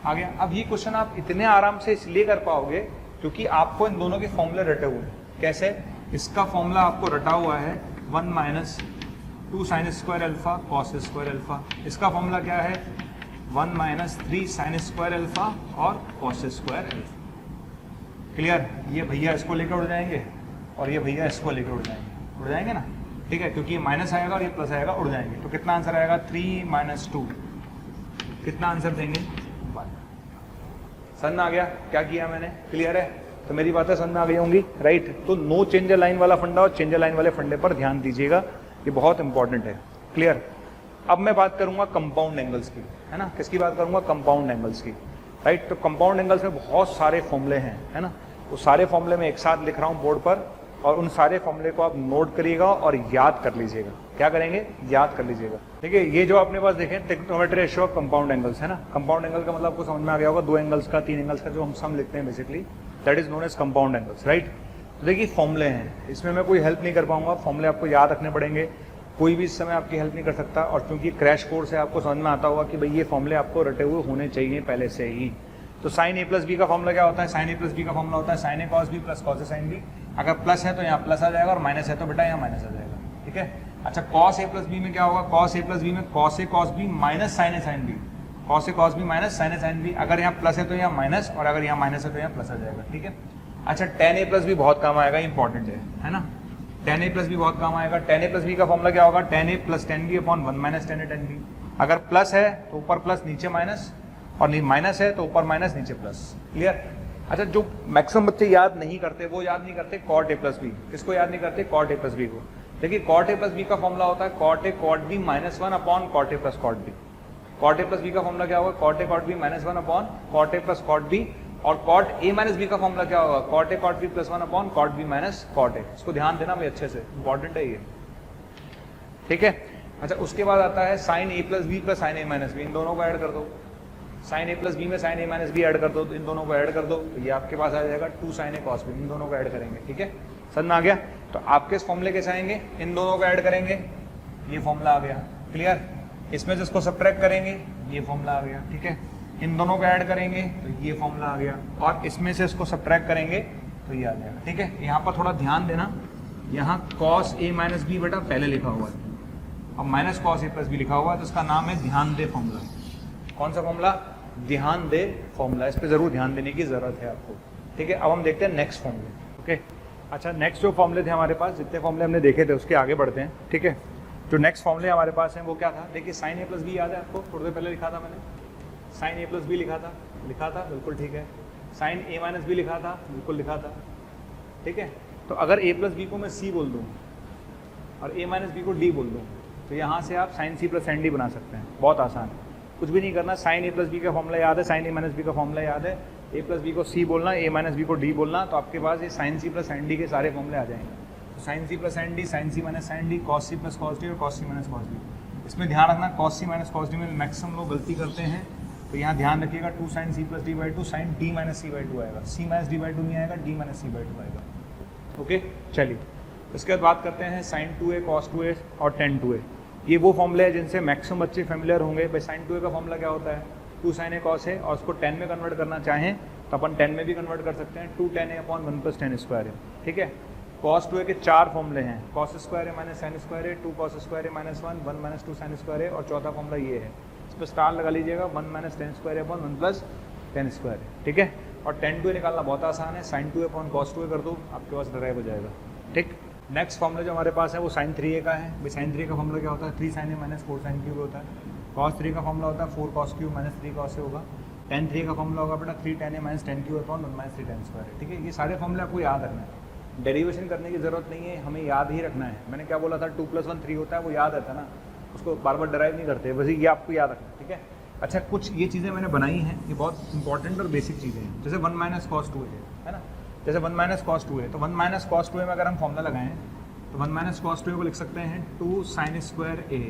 आ गया। अब ये क्वेश्चन आप इतने आराम से इसलिए कर पाओगे क्योंकि आपको इन दोनों के फॉर्मूले रटे हुए हैं। कैसे, इसका फॉर्मूला आपको रटा हुआ है 1 - 2 sin² अल्फा cos² अल्फा। इसका फॉर्मूला क्या है, 1 - 3 sin² अल्फा और cos² अल्फा। क्लियर। ये भैया इसको लेकर उड़ जाएंगे और ये भैया इसको लेकर उड़ जाएंगे ना, ठीक है, क्योंकि ये माइनस आएगा और ये प्लस आएगा, उड़ जाएंगे। तो कितना आंसर आएगा, 3 - 2, कितना आंसर देंगे, 1। समझ में आ गया क्या किया मैंने, क्लियर है। तो मेरी बातें समझ में आ गई होंगी, राइट। तो नो चेंजर लाइन वाला फंडा और चेंजर लाइन वाले फंडे पर ध्यान दीजिएगा, ये बहुत इंपॉर्टेंट है, क्लियर। अब मैं बात करूंगा कंपाउंड एंगल्स की, है ना। किसकी बात करूंगा, कंपाउंड एंगल्स की। राइट। तो कंपाउंड एंगल्स में बहुत सारे फॉर्मूले हैं, है ना, वो सारे फॉर्मूले मैं एक साथ लिख रहा हूँ बोर्ड पर, और उन सारे फॉर्मूले को आप नोट करिएगा और याद कर लीजिएगा। क्या करेंगे? याद कर लीजिएगा। ठीक है, ये जो अपने पास देखें trigonometry ratio of compound angles, है ना। कंपाउंड एंगल का मतलब आपको समझ में आ गया होगा, 2 एंगल्स का, 3 एंगल्स का जो हम सम लिखते हैं basically, that is known as compound angles, right. तो देखिए फॉर्मूले हैं, इसमें मैं कोई हेल्प नहीं कर पाऊंगा, फॉर्मूले आपको याद रखने पड़ेंगे, कोई भी इस समय आपकी हेल्प नहीं कर सकता। और क्योंकि क्रैश कोर्स है, आपको समझ में आता होगा कि भाई ये फॉर्मूले आपको रटे हुए होने चाहिए पहले से ही। तो साइन ए प्लस बी का फॉर्मूला क्या होता है? साइन ए प्लस बी का फॉर्मूला होता है sine A cos B plus cos A sine B. अगर प्लस है तो यहाँ प्लस आ जाएगा, और माइनस है तो बेटा यहाँ माइनस आ जाएगा। ठीक है, अच्छा कॉस ए प्लस बी में क्या होगा? कॉस ए प्लस बी में cos A cos B minus sign A sine B, cos A cos B minus sign A sine B. अगर यहाँ प्लस है तो यहाँ माइनस, और अगर यहाँ माइनस है तो यहाँ प्लस आ जाएगा। ठीक है, अच्छा टेन ए प्लस बी बहुत काम आएगा, इंपॉर्टेंट है ना। टेन ए प्लस बी बहुत काम आएगा। टेन ए प्लस बी का फॉर्मूला क्या होगा? Tan A plus tan B upon 1 minus tan A tan B. अगर प्लस है तो ऊपर प्लस नीचे माइनस, और माइनस है तो ऊपर माइनस नीचे प्लस। क्लियर? अच्छा, जो मैक्सिमम बच्चे याद नहीं करते वो याद नहीं करते कॉट ए प्लस बी। किसको याद नहीं करते? कॉट ए प्लस बी को। देखिए कॉट ए प्लस बी का फॉर्मूला होता है cot A cot B minus 1 upon cot A plus cot B. Cot A plus B का फॉर्मूला क्या होगा? Cot A cot B minus 1 upon cot A plus cot B. और कॉट ए माइनस बी का फॉर्मूला क्या होगा? Cot A cot B plus 1 upon cot B minus cot A. इसको ध्यान देना भाई अच्छे से, इंपॉर्टेंट है ये। ठीक है, अच्छा उसके बाद आता है sine A plus B plus sign A minus B. इन दोनों को ऐड कर दो। साइन ए प्लस बी में sign A minus B Ed कर दो, तो इन दोनों को ऐड कर दो, तो ये आपके पास आ जाएगा 2 साइन ए कॉस बी। इन दोनों को ऐड करेंगे। ठीक है, समझ में आ गया? तो आपके इस फॉर्मूले कैसे आएंगे? इन दोनों को ऐड करेंगे, ये फॉर्मूला आ गया। क्लियर? इसमें जिसको सब्ट्रैक्ट करेंगे ये फॉर्मूला आ गया। ठीक है, इन दोनों को ऐड करेंगे तो ये फॉर्मूला आ गया, और इसमें से इसको सब्ट्रैक्ट करेंगे तो ये आ जाएगा। ठीक है, यहाँ पर थोड़ा ध्यान देना, यहाँ कॉस ए माइनस बी बेटा पहले लिखा हुआ है, अब minus cos A plus B लिखा हुआ है, तो इसका नाम है ध्यान दे फॉर्मूला। कौन सा फॉर्मूला? ध्यान दे फॉर्मूला। इस पर जरूर ध्यान देने की जरूरत है आपको। ठीक है, अब हम देखते हैं नेक्स्ट फॉर्मूले। ओके, अच्छा नेक्स्ट जो फॉर्मूले थे हमारे पास, जितने फॉर्मूले हमने देखे थे उसके आगे बढ़ते हैं। ठीक है, जो नेक्स्ट फॉर्मूले हमारे पास हैं वो क्या था? देखिए साइन ए प्लस बी याद है आपको? थोड़ी देर पहले लिखा था मैंने, साइन ए प्लस बी लिखा था बिल्कुल ठीक है। साइन ए माइनस बी लिखा था, बिल्कुल लिखा था। ठीक है, तो अगर ए प्लस बी को मैं सी बोल दूँ और ए माइनस बी को डी बोल दूँ, तो यहाँ से आप sine C plus sine D बना सकते हैं। बहुत आसान है, कुछ भी नहीं करना। साइन ए प्लस बी का फॉर्मूला याद है, साइन ए माइनस बी का फॉर्मूला याद है, ए प्लस बी को सी बोलना, ए माइनस बी को डी बोलना, तो आपके पास ये sine C plus sine D के सारे फॉर्मूले आ जाएंगे। तो sine C plus sine D, sine C minus sine D, cos C plus cos D और cos C minus cos D. इसमें ध्यान रखना, cos C minus cos D में मैक्सिमम लोग गलती करते हैं, तो यहाँ ध्यान रखिएगा 2 sine C plus D by 2 sine D minus C by 2 आएगा। सी माइनस डी बाई 2 नहीं आएगा, डी माइनस सी बाई 2 आएगा। ओके, चलिए इसके बाद बात करते हैं साइन 2a कॉस 2a और टेन 2a। ये वो फॉर्मूले हैं जिनसे मैक्सिमम बच्चे फेमिलियर होंगे। भाई साइन 2a का फॉर्मूला क्या होता है? 2 साइन ए कॉस है, और उसको 10 में कन्वर्ट करना चाहें तो अपन 10 में भी कन्वर्ट कर सकते हैं, 2 10a अपॉन 1 प्लस 10 स्क्वायर है। ठीक है, कॉस 2a के 4 फॉर्मूले हैं, कॉस स्क्वायर है माइनस साइन स्क्वायर है, 2 कॉस स्क्वायर है माइनस 1, 1 माइनस 2 साइन स्क्वायर है, और चौथा फॉर्मूला ये है, इस पर स्टार लगा लीजिएगा, 1 माइनस 10 स्क्वायर है अपॉन 1 प्लस 10 स्क्वायर है। ठीक है, और टेन 2a निकालना बहुत आसान है, sign 2a upon cos 2a कर दो, आपके पास डिराइव हो जाएगा। ठीक, नेक्स्ट फॉर्मूला जो हमारे पास है वो साइन 3a का है। भाई साइन 3 का फॉर्मूला क्या होता है? 3 sign A minus 4 sine cube होता है। कॉस 3 का फॉर्मूला होता है 4 कॉस क्यूब माइनस 3 कॉस से होगा। टेन 3 का फॉर्मूला होगा बेटा 3 tan A minus 10 cube upon 1 minus 3 tan square है। ठीक है, ये सारे फॉर्मूले आपको याद रखना है, डेरिवेशन करने की जरूरत नहीं है, हमें याद ही रखना है। मैंने क्या बोला था? 2 + 1 3 होता है, वो याद रहता है ना, उसको बार बार डराइव नहीं करते, बस ये आपको याद रखना है। ठीक है, अच्छा कुछ ये चीज़ें मैंने बनाई हैं, ये बहुत इंपॉर्टेंट और बेसिक चीज़ें हैं। जैसे 1 माइनस कॉस 2a है ना, जैसे 1 माइनस कॉस 2a, तो 1 माइनस कॉस 2a में अगर हम फॉर्मूला लगाएं तो 1 माइनस कॉस 2a को लिख सकते हैं 2 साइन स्क्वायर a।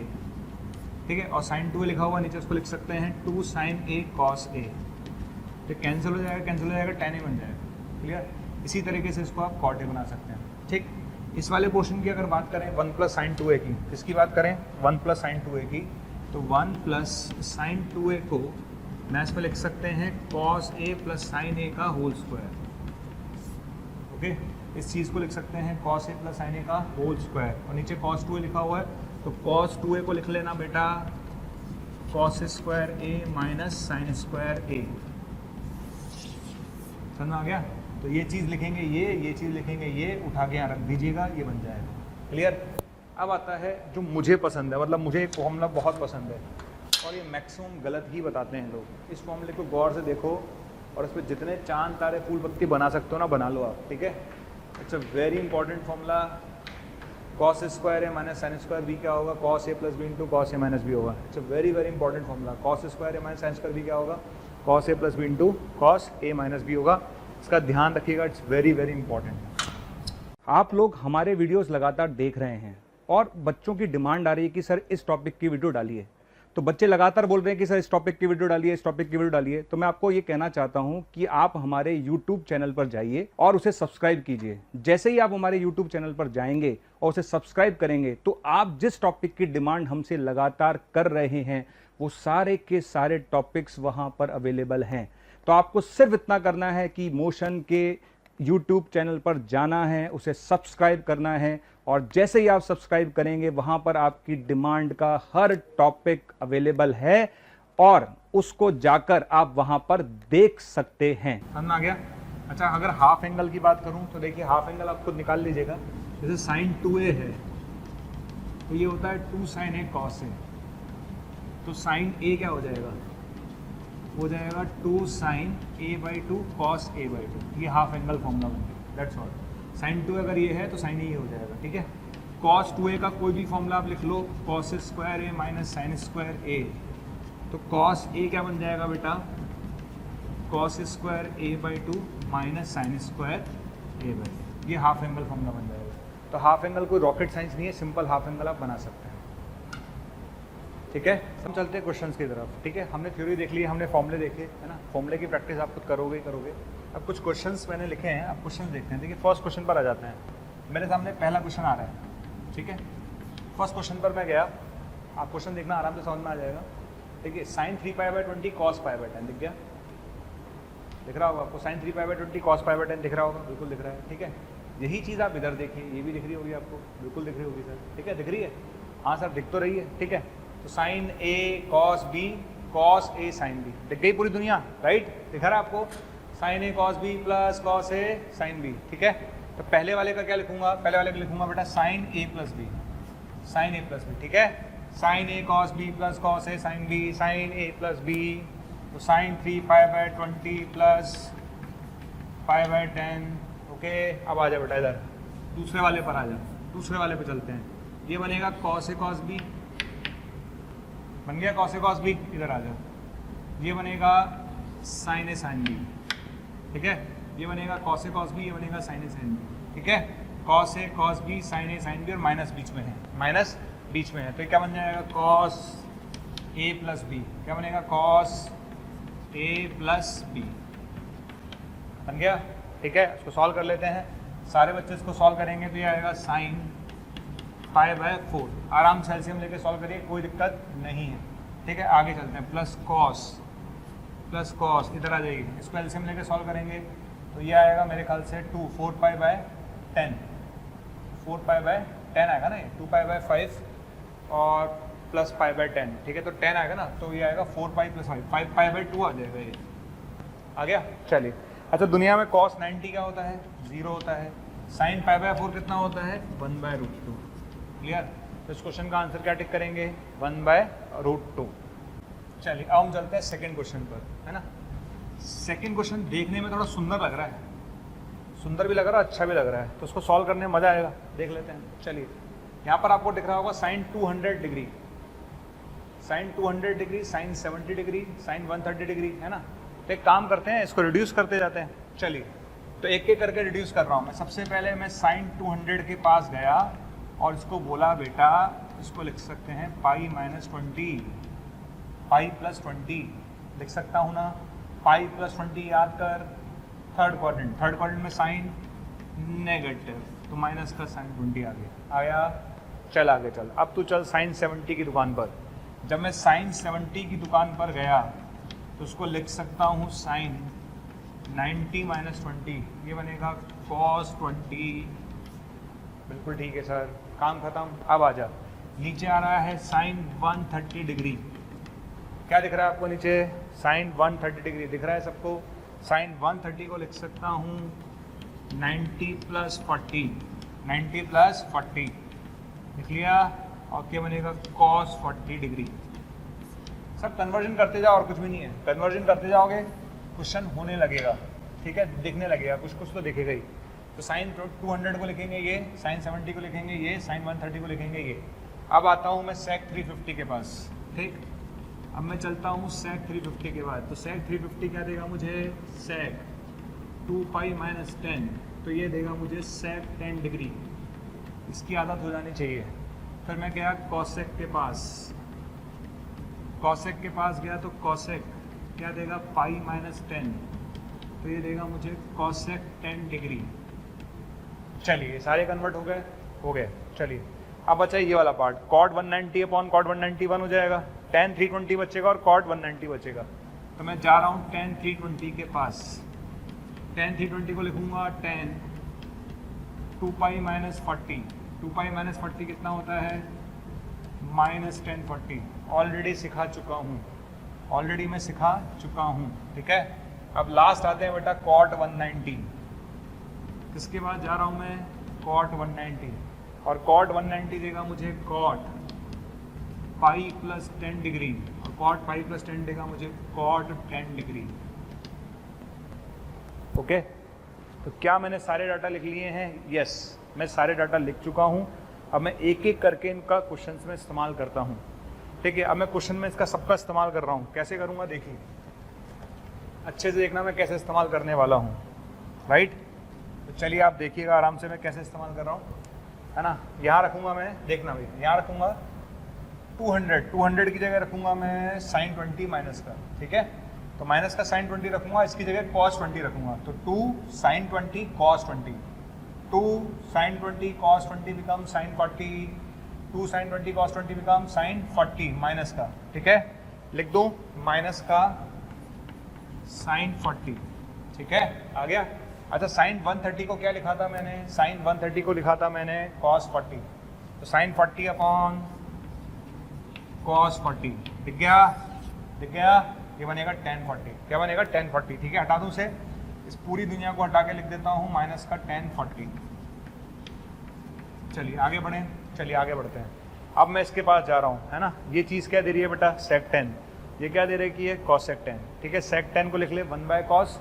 ठीक है, और साइन 2a लिखा हुआ नीचे, उसको लिख सकते हैं 2 साइन a कॉस a। तो कैंसिल हो जाएगा, tan a बन जाएगा। क्लियर? इसी तरीके से इसको आप कॉट a बना सकते हैं। ठीक, इस वाले पोर्शन की अगर बात करें 1 प्लस साइन 2a की, किसकी बात करें? 1 प्लस साइन 2a की, तो 1 प्लस साइन 2a को मैं इस पर लिख सकते हैं cos a plus sign a का होल स्क्वायर। ओके, इस चीज़ को लिख सकते हैं cos a plus sign a का होल स्क्वायर, और नीचे कॉस 2a लिखा हुआ है, तो कॉस 2a को लिख लेना बेटा cos square a minus sine square a। समझ आ गया? तो ये चीज़ लिखेंगे, ये चीज़ लिखेंगे, ये उठा के यहाँ रख दीजिएगा, ये बन जाएगा। क्लियर? अब आता है जो मुझे पसंद है, मतलब मुझे एक फॉर्मूला बहुत पसंद है, और ये मैक्सिमम गलत ही बताते हैं लोग। इस फॉर्मूले को गौर से देखो, और इस पर जितने चांद तारे फूल पत्ती बना सकते हो ना, बना लो आप। ठीक है, it's a very important formula. Cos square है माइनस साइन स्क्वायर बी क्या होगा? Cos a plus B into cos a minus B होगा। It's a very important formula. Cos square है माइनस साइन स्क्वायर बी क्या होगा? Cos A plus B into cos A minus B होगा। इसका ध्यान रखिएगा, इट्स वेरी वेरी इंपॉर्टेंट।
आप लोग हमारे वीडियोस लगातार देख रहे हैं और बच्चों की डिमांड आ रही है कि सर इस टॉपिक की वीडियो डालिए, तो बच्चे लगातार बोल रहे हैं कि सर इस टॉपिक की वीडियो डालिए, इस टॉपिक की वीडियो डालिए। तो मैं आपको ये कहना चाहता हूं कि आप हमारे YouTube चैनल पर जाइए और उसे सब्सक्राइब कीजिए। जैसे ही आप हमारे YouTube चैनल पर जाएंगे और उसे सब्सक्राइब करेंगे तो आप जिस टॉपिक की डिमांड हमसे लगातार कर रहे हैं वो सारे के सारे टॉपिक्स वहां पर अवेलेबल हैं। तो आपको सिर्फ इतना करना है कि मोशन के YouTube चैनल पर जाना है, उसे सब्सक्राइब करना है और जैसे ही आप सब्सक्राइब करेंगे वहां पर आपकी डिमांड का हर टॉपिक अवेलेबल है और उसको जाकर आप वहां पर देख सकते हैं।
समझ में आ गया? अच्छा, अगर हाफ एंगल की बात करूं तो देखिए हाफ एंगल आप खुद निकाल लीजिएगा। जैसे साइन 2a है तो ये होता है 2 sin a cos a, तो साइन a क्या हो जाएगा? हो जाएगा 2 sin a/2 cos a/2। ये हाफ एंगल फॉर्मूला बन गया, दैट्स ऑल। साइन 2 अगर ये है तो साइन ए हो जाएगा, ठीक है। cos 2a का कोई भी फॉर्मूला आप लिख लो, cos square a minus sine square a, तो cos a क्या बन जाएगा बेटा? cos square a/2 minus sine square a/2। ये हाफ एंगल फॉर्मूला बन जाएगा। तो हाफ एंगल कोई रॉकेट साइंस नहीं है, सिंपल हाफ एंगल आप बना सकते हैं, ठीक है। हम चलते हैं क्वेश्चंस की तरफ, ठीक है। हमने थ्योरी देख ली, हमने फॉर्मूले देखे, है ना। फॉर्मूले की प्रैक्टिस आप खुद करोगे ही करोगे। अब कुछ क्वेश्चंस मैंने लिखे हैं, अब क्वेश्चंस देखते हैं। देखिए फर्स्ट क्वेश्चन पर आ जाते हैं। मेरे सामने पहला क्वेश्चन आ रहा है, ठीक है। फर्स्ट क्वेश्चन पर मैं गया, आप क्वेश्चन देखना आराम से समझ में आ जाएगा। देखिए साइन 3π/20 cos π/10 दिख गया, दिख रहा होगा आपको। साइन 3π/20 cos π/10 दिख रहा होगा, बिल्कुल दिख रहा है, ठीक है। यही चीज़ आप इधर देखिए, ये भी दिख रही होगी आपको, बिल्कुल दिख रही होगी सर, ठीक है। दिख रही है? हाँ सर दिख तो रही है, ठीक है। तो sign a cos b cos a sin b दिख गई पूरी दुनिया, राइट? दिख रहा है आपको? Sine a cos b plus cos a sin b, ठीक है। तो पहले वाले का क्या लिखूंगा? पहले वाले का लिखूंगा बेटा sine a plus b, sine a plus b, ठीक है। Sine a cos b plus cos a sin b, sine a plus b, तो साइन 3π/20 प्लस π/10, ओके। अब आ जा बेटा इधर, दूसरे वाले पर आ जा, दूसरे वाले पे चलते हैं। ये बनेगा cos a cos b, बन गया cos a cos b, इधर आ जा। ये बनेगा sin a sin b, ठीक है। ये बनेगा cos a cos b, ये बनेगा sin a sin b, ठीक है। cos a cos b sin a sin b और माइनस बीच में है, माइनस बीच में है, तो क्या बन जाएगा? cos a प्लस b, क्या बनेगा? cos a प्लस b, बन गया, ठीक है। इसको सॉल्व कर लेते हैं, सारे बच्चे इसको सॉल्व करेंगे तो ये आएगा साइन π/4। आराम से एलसीएम लेके सॉल्व करिए, कोई दिक्कत नहीं है, ठीक है। आगे चलते हैं, प्लस कॉस इधर आ जाएगी, इसको एलसीएम लेके सॉल्व करेंगे तो ये आएगा मेरे ख्याल से 4π/10, 4π/10 आएगा ना, 2π/5 और प्लस π/10, ठीक है। तो 10 आएगा ना, तो ये आएगा 4π + 5 5π/2 आ जाएगा, ये आ गया। चलिए, अच्छा दुनिया में cos 90 क्या होता है? 0 होता है। साइन π/4 कितना होता है? 1/√2, क्लियर। तो इस क्वेश्चन का आंसर क्या टिक करेंगे? 1/√2। चलिए अब हम चलते हैं सेकंड क्वेश्चन पर, है ना। सेकंड क्वेश्चन देखने में थोड़ा सुंदर लग रहा है, सुंदर भी लग रहा है, अच्छा भी लग रहा है, तो उसको सॉल्व करने में मजा आएगा, देख लेते हैं। चलिए यहाँ पर आपको दिख रहा होगा sine 200 degree, sine 200 degree, sine 70 degree, sine 130 degree, है ना। तो एक काम करते हैं, इसको रिड्यूस करते जाते हैं। चलिए तो एक एक करके रिड्यूस कर रहा हूँ मैं। सबसे पहले मैं साइन 200 के पास गया और इसको बोला बेटा, इसको लिख सकते हैं पाई -20, पाई +20 लिख सकता हूँ ना। पाई +20 याद कर, थर्ड क्वाड्रेंट में साइन नेगेटिव, तो माइनस का साइन 20 आ गया, आया। चल आगे चल, अब तू चल साइन 70 की दुकान पर। जब मैं साइन 70 की दुकान पर गया तो उसको लिख सकता हूँ साइन 90 - 20, ये बनेगा cos 20, बिल्कुल ठीक है सर, काम खत्म। अब आ जा, नीचे आ रहा है साइन 130 डिग्री, क्या दिख रहा है आपको नीचे? साइन 130 डिग्री दिख रहा है सबको। साइन 130 को लिख सकता हूँ 90 + 40, 90 + 40 लिख लिया, और क्या बनेगा? cos 40 degree. सब कन्वर्जन करते जाओ और कुछ भी नहीं है, कन्वर्जन करते जाओगे क्वेश्चन होने लगेगा, ठीक है, दिखने लगेगा, कुछ कुछ तो दिखेगा ही। तो साइन 200 को लिखेंगे ये, साइन 70 को लिखेंगे ये, साइन 130 को लिखेंगे ये। अब आता हूँ मैं सेक 350 के पास, ठीक। अब मैं चलता हूँ sec 350 के बाद, तो sec 350 क्या देगा मुझे, sec 2 पाई माइनस 10, तो ये देगा मुझे sec 10 डिग्री। इसकी आदत हो जानी चाहिए। फिर मैं गया cosec के पास, cosec के पास गया तो cosec क्या देगा, पाई माइनस 10, तो ये देगा मुझे cosec 10 डिग्री। चलिए सारे कन्वर्ट हो गए। चलिए अब बचा ये वाला पार्ट, cot 190 अपॉन cot 191 हो जाएगा, tan 320 बचेगा और cot 190 बचेगा। तो मैं जा रहा हूँ tan 320 के पास, tan 320 को लिखूंगा tan 2 pi minus 40, 2 pi minus 40 कितना होता है, माइनस 1040। ऑलरेडी सिखा चुका हूँ, ठीक है। अब लास्ट आते हैं बेटा cot 190, इसके बाद जा रहा हूँ मैं cot 190, और cot 190 देगा मुझे cot पाई प्लस 10 डिग्री, और cot पाई प्लस 10 देगा मुझे cot 10 डिग्री। ओके, तो क्या मैंने सारे डाटा लिख लिए हैं? यस, मैं सारे डाटा लिख चुका हूँ। अब मैं एक एक करके इनका क्वेश्चंस में इस्तेमाल करता हूँ, ठीक है। अब मैं क्वेश्चन में इसका सबका इस्तेमाल कर रहा हूँ। कैसे करूँगा देखिए, अच्छे से देखना मैं कैसे इस्तेमाल करने वाला हूँ, राइट। तो चलिए आप देखिएगा आराम से मैं कैसे इस्तेमाल कर रहा हूँ, है ना। यहाँ रखूँगा मैं, देखना भाई, यहाँ रखूँगा 200 की जगह रखूँगा मैं sin 20 माइनस का, ठीक है। तो माइनस का sin 20 रखूँगा, इसकी जगह cos 20 रखूँगा, तो 2 sin 20 cos 20, 2 sin 20 cos 20 become sin 40, 2 sin 20 cos 20 become sin 40 minus का, ठीक है। लिख दूँ माइनस का sin 40, ठीक है, आ गया। अच्छा sin 130 को क्या लिखा था मैंने, sin 130 को लिखा था मैंने cos 40, तो sin 40 अपॉन cos 40, दिख गया, ये बनेगा tan 40, क्या बनेगा tan 40, ठीक है। हटा दूँ से, इस पूरी दुनिया को हटा के लिख देता हूँ माइनस का tan 40। चलिए आगे बढ़ते हैं। अब मैं इसके पास जा रहा हूँ, है ना। ये चीज़ क्या दे रही है बेटा, sec 10, ये क्या दे रही है, cosec 10, ठीक है। sec 10 को लिख ले 1 बाय cos,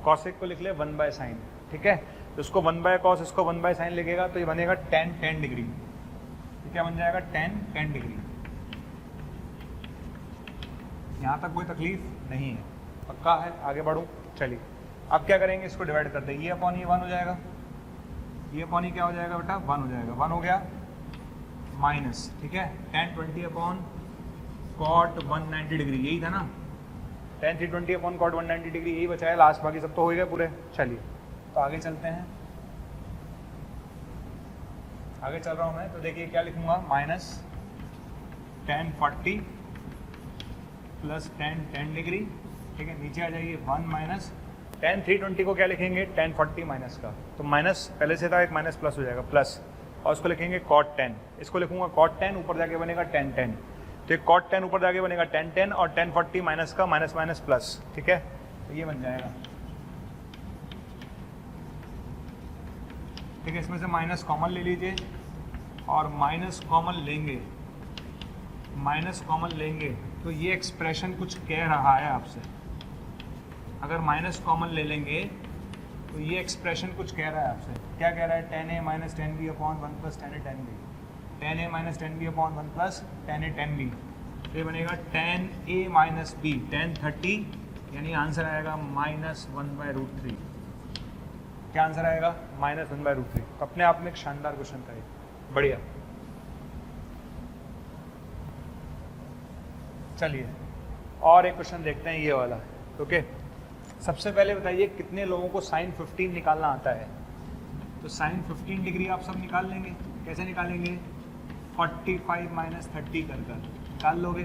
cosec को लिख ले 1 बाय sin, ठीक है। तो इसको 1 बाय cos, इसको 1 बाय sin लिखेगा तो ये बनेगा tan 10 डिग्री, ये क्या बन जाएगा, tan 10 डिग्री। यहाँ तक कोई तकलीफ नहीं है, पक्का है। आगे बढ़ूँ, चलिए अब क्या करेंगे, इसको डिवाइड करते हैं, ये अपॉन ये 1 हो जाएगा, ये अपॉन ये क्या हो जाएगा बेटा, 1 हो जाएगा, 1 हो गया माइनस, ठीक है, tan 20 अपॉन cot 190 डिग्री, यही था ना, tan 320 अपॉन cot 190 डिग्री, यही बचा है लास्ट, बाकी सब तो हो गए पूरे। चलिए तो आगे चलते हैं, आगे चल रहा हूँ मैं, तो देखिए क्या लिखूंगा, minus tan 40 plus tan 10 degree, ठीक है। नीचे आ जाइए 1 माइनस tan 320 को क्या लिखेंगे, tan 40 माइनस का, तो माइनस पहले से था, एक माइनस प्लस हो जाएगा प्लस, और उसको लिखेंगे cot 10, इसको लिखूंगा cot 10, ऊपर जाके बनेगा tan 10, तो एक cot 10 ऊपर जाके बनेगा tan 10, और tan 40 माइनस का माइनस माइनस प्लस, ठीक है। तो ये बन जाएगा, ठीक है। इसमें से माइनस कॉमन ले लीजिए, और माइनस कॉमन लेंगे तो ये एक्सप्रेशन कुछ कह रहा है आपसे। अगर माइनस कॉमन ले लेंगे तो ये एक्सप्रेशन कुछ कह रहा है आपसे। क्या कह रहा है, tan a minus 10b upon 1 plus tan a tan b, tan a minus 10b upon 1 plus tan a tan b, ये बनेगा tan a minus b, tan 30, यानी आंसर आएगा -1/√3। क्या आंसर आएगा, -1/√3। तो अपने आप में एक शानदार क्वेश्चन था ये, बढ़िया। चलिए और एक क्वेश्चन देखते हैं, ये वाला, ओके। सबसे पहले बताइए कितने लोगों को sin 15 निकालना आता है। तो sin 15 डिग्री आप सब निकाल लेंगे, कैसे निकालेंगे, 45 माइनस 30 कर निकाल लोगे,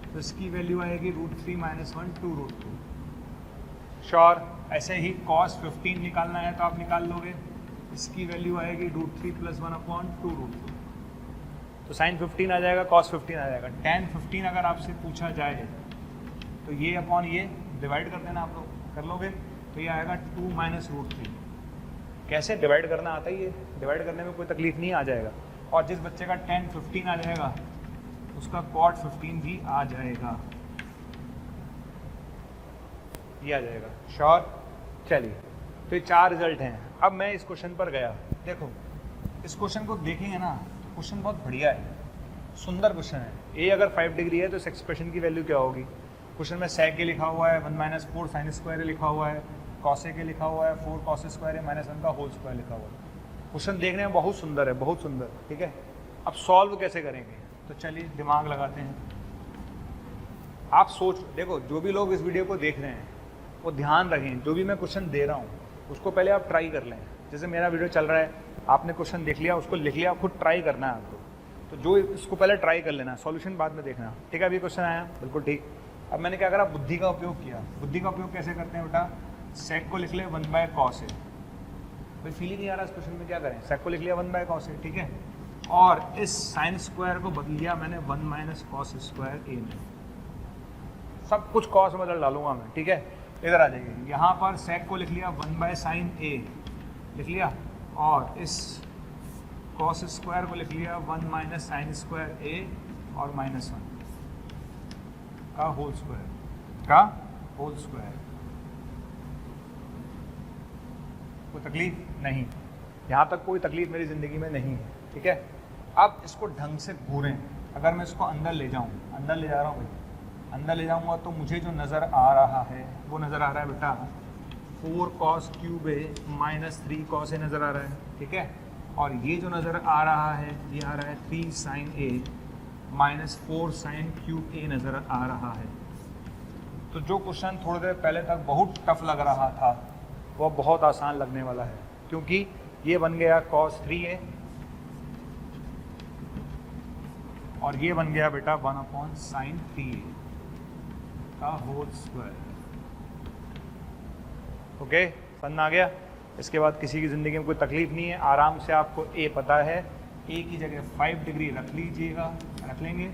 तो इसकी वैल्यू आएगी √3 - 1 2√2। श्योर। ऐसे ही cos 15 निकालना है तो आप निकाल लोगे, इसकी वैल्यू आएगी √3 + 1 अपॉन 2√2। तो sin 15 आ जाएगा, cos 15 आ जाएगा। tan 15 अगर आपसे पूछा जाए तो ये अपॉन ये डिवाइड कर देना, आप लोग कर लोगे, तो ये आएगा 2 - √3। कैसे डिवाइड करना आता ही है, डिवाइड करने में कोई तकलीफ नहीं, आ जाएगा। और जिस बच्चे का tan 15 आ जाएगा उसका cot 15 भी आ जाएगा, ये आ जाएगा। श्योर। चलिए तो ये 4 रिजल्ट हैं। अब मैं इस क्वेश्चन पर गया, देखो इस क्वेश्चन को देखेंगे ना, क्वेश्चन बहुत बढ़िया है, सुंदर क्वेश्चन है। ए अगर 5 डिग्री है तो इस एक्सप्रेशन की वैल्यू क्या होगी? क्वेश्चन में sec के लिखा हुआ है 1 माइनस 4 साइन स्क्वायर लिखा हुआ है, cos के लिखा हुआ है 4 cos स्क्वायर माइनस 1 का होल स्क्वायर लिखा हुआ है। क्वेश्चन देखने में बहुत सुंदर है, बहुत सुंदर, ठीक है। अब सॉल्व कैसे करेंगे? तो चलिए दिमाग लगाते हैं। आप सोच, देखो जो भी लोग इस वीडियो को देख रहे हैं वो ध्यान रखें, जो भी मैं क्वेश्चन दे रहा हूँ उसको पहले आप ट्राई कर लें। जैसे मेरा वीडियो चल रहा है, आपने क्वेश्चन देख लिया, उसको लिख लिया, खुद ट्राई करना है आपको। तो जो इसको पहले ट्राई कर लेना, सॉल्यूशन बाद में देखना, ठीक है। अभी क्वेश्चन आया, बिल्कुल ठीक। अब मैंने क्या करा, बुद्धि का उपयोग किया। बुद्धि का उपयोग कैसे करते हैं बेटा? सेक को लिख ले 1 बाय कॉस ए। भाई फील ही नहीं आ रहा इस क्वेश्चन में, क्या करें? सेक को लिख लिया 1 बाय कॉस ए, ठीक है। और इस साइन स्क्वायर को बदल दिया मैंने 1 माइनस कॉस स्क्वायर ए में। सब कुछ कॉस में बदल डालूंगा मैं, ठीक है। इधर आ जाइए, यहाँ पर सेक को लिख लिया 1 बाय साइन ए लिख लिया, और इस कॉस स्क्वायर को लिख लिया 1 माइनस साइन स्क्वायर ए और माइनस 1 का होल स्क्वायर। कोई तकलीफ नहीं, यहाँ तक कोई तकलीफ मेरी ज़िंदगी में नहीं है, ठीक है। अब इसको ढंग से घूरें। अगर मैं इसको अंदर ले जाऊँ, अंदर ले जा रहा हूँ भाई, अंदर ले जाऊँगा तो मुझे जो नज़र आ रहा है वो नज़र आ रहा है बेटा 4 cos क्यूब ए माइनस 3 cos ए नज़र आ रहा है, ठीक है। और ये जो नज़र आ रहा है ये आ रहा है 3 sign A minus 4 sine cube ए नज़र आ रहा है। तो जो क्वेश्चन थोड़ी देर पहले तक बहुत टफ लग रहा था वो बहुत आसान लगने वाला है, क्योंकि ये बन गया cos 3a और ये बन गया बेटा 1/sin 3a का होल स्क्वायर। ओके, समझ आ गया? इसके बाद किसी की ज़िंदगी में कोई तकलीफ नहीं है, आराम से आपको ए पता है, ए की जगह 5 डिग्री रख लीजिएगा, रख लेंगे।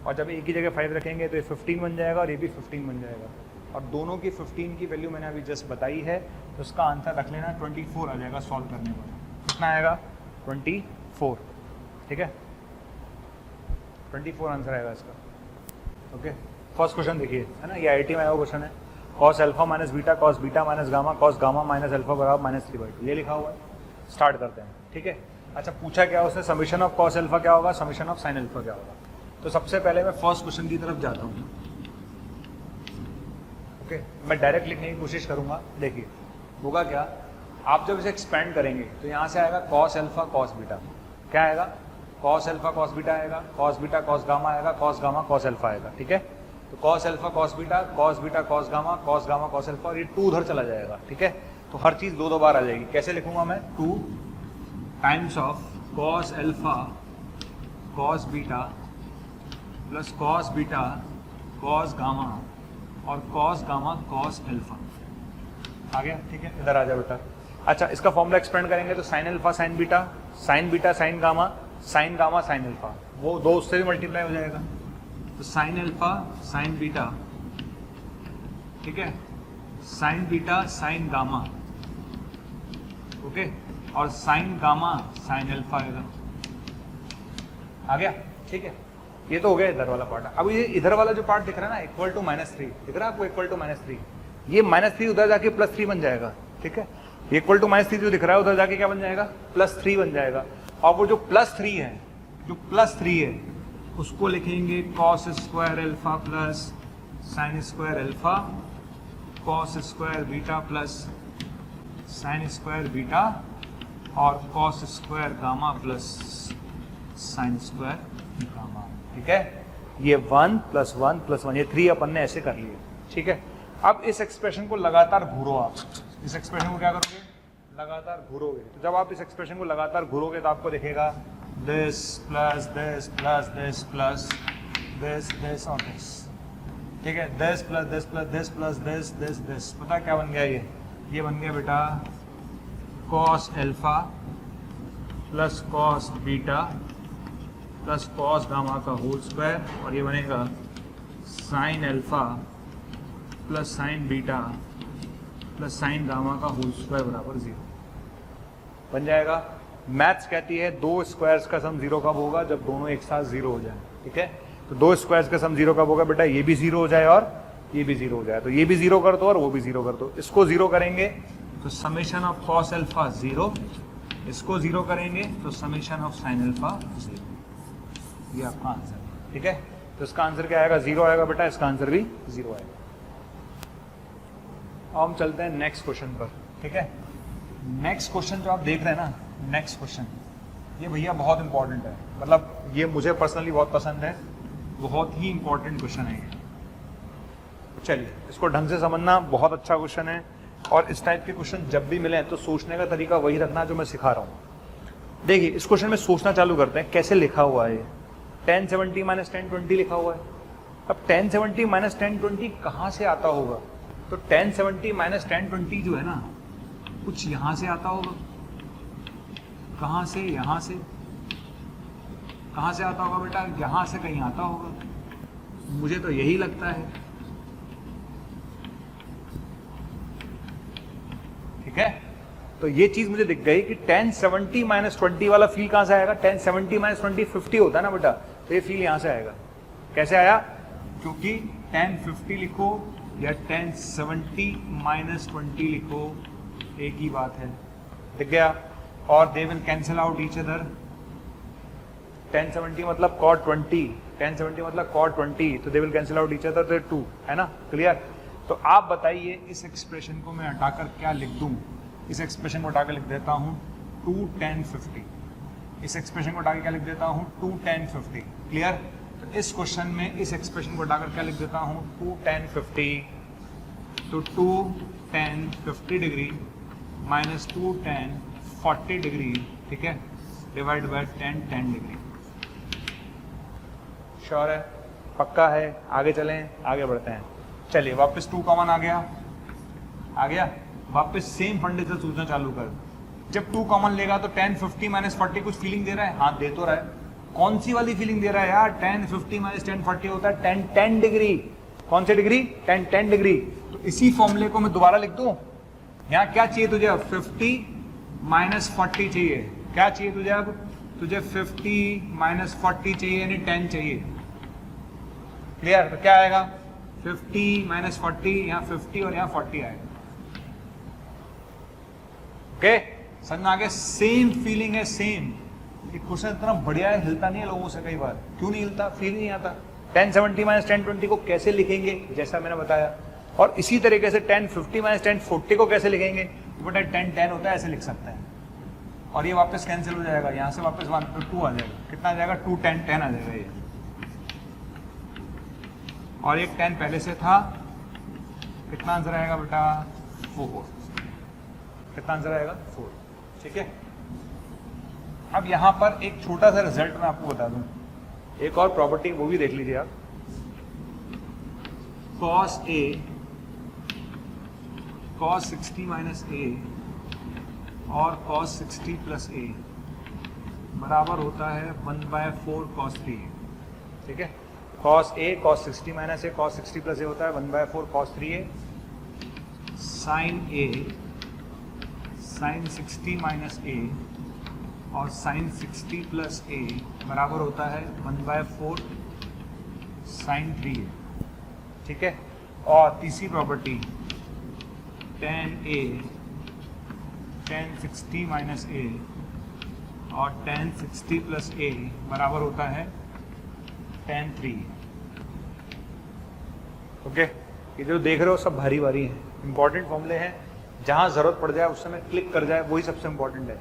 और जब ए की जगह 5 रखेंगे तो ये 15 बन जाएगा और ये भी 15 बन जाएगा। और दोनों की 15 की वैल्यू मैंने अभी जस्ट बताई है, तो उसका आंसर रख लेना 24 आ जाएगा सॉल्व करने पर। कितना आएगा? 24, ठीक है। 24 आंसर आएगा इसका। ओके, फर्स्ट क्वेश्चन देखिए, है ना, ये IIT में आया हुआ क्वेश्चन है। cos alpha minus beta cos beta minus gamma cos gamma minus alpha बराबर -3/2, ये लिखा हुआ है। स्टार्ट करते हैं, ठीक है। अच्छा, पूछा क्या उसने, समीशन ऑफ cos अल्फा क्या होगा, समीशन ऑफ साइन अल्फा क्या होगा। तो सबसे पहले मैं फर्स्ट क्वेश्चन की तरफ जाता हूँ। ओके, मैं डायरेक्ट लिखने की कोशिश करूँगा। देखिए होगा क्या, आप जब इसे एक्सपेंड करेंगे तो यहाँ से आएगा cos अल्फा cos बीटा, क्या आएगा? cos अल्फा cos बीटा आएगा, cos बीटा cos गामा आएगा, cos गामा cos अल्फा आएगा, ठीक है। तो cos alpha cos beta cos gamma cos alpha, और ये 2 उधर चला जाएगा, ठीक है। तो हर चीज़ 2 बार आ जाएगी। कैसे लिखूंगा मैं? 2 times of cos alpha cos beta plus cos beta cos gamma और cos गामा cos अल्फा। आ गया, ठीक है। इधर आ जाओ बेटा। अच्छा, इसका फॉर्मूला एक्सपेंड करेंगे तो sine alpha sign beta sine gamma sine alpha, वो 2 उससे भी मल्टीप्लाई हो जाएगा। तो साइन अल्फा साइन बीटा, ठीक है, sign beta sine gamma, okay, और साइन गामा साइन अल्फा आएगा। आ गया, ठीक है। ये तो हो गया इधर वाला पार्ट। अब ये इधर वाला जो पार्ट दिख रहा है ना, इक्वल टू -3 दिख रहा है आपको, इक्वल टू -3, ये -3 उधर जाके +3 बन जाएगा, ठीक है। ये इक्वल टू -3 जो दिख रहा है उधर जाके क्या बन जाएगा? +3 बन जाएगा। और वो जो +3 है, जो +3 है उसको लिखेंगे cos square alpha plus sine square alpha cos square beta plus sine square beta और cos square gamma plus sine square gamma, ठीक है। ये 1 + 1 + 1, ये 3 अपन ने ऐसे कर लिए, ठीक है। अब इस एक्सप्रेशन को लगातार घूरो आप। इस एक्सप्रेशन को क्या करोगे? लगातार घूरोगे। तो जब आप इस एक्सप्रेशन को लगातार घूरोगे तो आपको दिखेगा this plus this plus this plus this और this, ठीक है। this plus this plus this plus this, पता क्या बन गया? ये बन गया बेटा cos alpha plus cos beta plus cos gamma का होल स्क्वायर, और ये बनेगा sine alpha plus sign beta plus sign gamma का होल स्क्वायर बराबर 0 बन जाएगा। मैथ्स कहती है 2 स्क्वायर्स का सम 0 कब होगा? जब दोनों एक साथ 0 हो जाए, ठीक है। तो 2 स्क्वायर्स का सम 0 कब होगा बेटा? ये भी 0 हो जाए और ये भी 0 हो जाए। तो ये भी 0 कर दो और वो भी 0 कर दो। इसको 0 करेंगे तो समेशन ऑफ cos अल्फा 0, इसको 0 करेंगे तो समेशन ऑफ साइन अल्फा 0। ये आपका आंसर, ठीक है। तो इसका आंसर क्या आएगा, 0 आएगा बेटा, इसका आंसर भी 0 आएगा। अब हम चलते हैं नेक्स्ट क्वेश्चन पर, ठीक है। नेक्स्ट क्वेश्चन जो आप देख रहे हैं ना, नेक्स्ट क्वेश्चन, ये भैया बहुत इंपॉर्टेंट है, मतलब ये मुझे पर्सनली बहुत पसंद है, बहुत ही इंपॉर्टेंट क्वेश्चन है ये। चलिए इसको ढंग से समझना, बहुत अच्छा क्वेश्चन है। और इस टाइप के क्वेश्चन जब भी मिले तो सोचने का तरीका वही रखना जो मैं सिखा रहा हूँ। देखिए इस क्वेश्चन में सोचना चालू करते हैं, कैसे लिखा हुआ है ये। 1070 माइनस 1020 लिखा हुआ है। अब 1070 माइनस 1020 कहाँ से आता होगा? तो 1070 माइनस 1020 जो है ना, कुछ यहाँ से आता होगा। कहाँ से? यहाँ से। कहाँ से आता होगा बेटा? यहाँ से कहीं आता होगा, मुझे तो यही लगता है, ठीक है। तो ये चीज मुझे दिख गई कि 1070 माइनस 20 वाला फील कहाँ से आएगा? 1070 माइनस 20 50 होता है ना बेटा, तो ये फील यहाँ से आएगा। कैसे आया? क्योंकि 1050 लिखो या 1070 माइनस 20 लिखो, एक ही बात है, दिख गया। और they will cancel out each other. 1070 मतलब cot 20, 1070 मतलब cot 20, तो they will cancel out each other, तो 2 है ना, क्लियर। तो आप बताइए इस एक्सप्रेशन को मैं हटाकर क्या लिख दूं? इस एक्सप्रेशन को हटाकर लिख देता हूं 2 10 50। इस एक्सप्रेशन को हटाकर क्या लिख देता हूं? 2 10 50, क्लियर। तो इस क्वेश्चन में इस एक्सप्रेशन को हटाकर क्या लिख देता हूं? 2 10 50। तो 2 10 50 डिग्री माइनस 2 10 40 डिग्री, ठीक है, डिवाइड बाय 10 10 डिग्री। श्योर है? पक्का है? आगे चलें, आगे बढ़ते हैं। चलिए वापस 2 कॉमन आ गया, आ गया। वापस सेम फंडे से सोचना चालू कर। जब 2 कॉमन लेगा तो 10 50 माइनस 40 कुछ फीलिंग दे रहा है? हाँ दे तो रहा है। कौन सी वाली फीलिंग दे रहा है यार? 10 50 माइनस 10 40 होता है 10 10 डिग्री। कौन सी डिग्री? 10 10 डिग्री। तो इसी फॉर्मूले को मैं दोबारा लिख दूं। यहाँ क्या चाहिए तुझे? 50 माइनस 40 चाहिए। क्या चाहिए तुझे? अब तुझे 50 माइनस 40 चाहिए, यानी 10 चाहिए, क्लियर। तो क्या आएगा? 50 माइनस 40, यहाँ 50 और यहाँ 40 आएगा, ओके। समझ में आ गया? सेम फीलिंग है, सेम। ये क्वेश्चन इतना बढ़िया है, हिलता नहीं है लोगों से कई बार। क्यों नहीं हिलता? फील नहीं आता। 1070 माइनस 1020 को कैसे लिखेंगे, जैसा मैंने बताया। और इसी तरीके से 1050 माइनस 1040 को कैसे लिखेंगे? बेटा 10 10 होता है, ऐसे लिख सकते हैं। और ये वापस कैंसिल हो जाएगा, यहाँ से वापस 1 तो 2 आ जाएगा। कितना आ जाएगा? 2 10 10 आ जाएगा ये। और एक 10 पहले से था। कितना आंसर आएगा बेटा? 4। कितना आंसर आएगा? 4, ठीक है। अब यहां पर एक छोटा सा रिजल्ट मैं आपको बता दूं, एक और प्रॉपर्टी, वो भी देख लीजिए आप। cos A cos 60 minus A और cos 60 प्लस A बराबर होता है 1/4 cos 3A, ठीक है। cos A cos 60 minus A cos 60 plus A होता है 1/4 cos 3A। sin A sin 60 minus A और sin 60 प्लस A बराबर होता है 1/4 sin 3A, ठीक है। और तीसरी property tan A tan 60 minus A और tan 60 प्लस A बराबर होता है tan 3A, ओके। ये जो देख रहे हो सब भारी भारी है, इंपॉर्टेंट फॉर्मूले हैं। जहां जरूरत पड़ जाए उस समय क्लिक कर जाए, वही सबसे इंपॉर्टेंट है।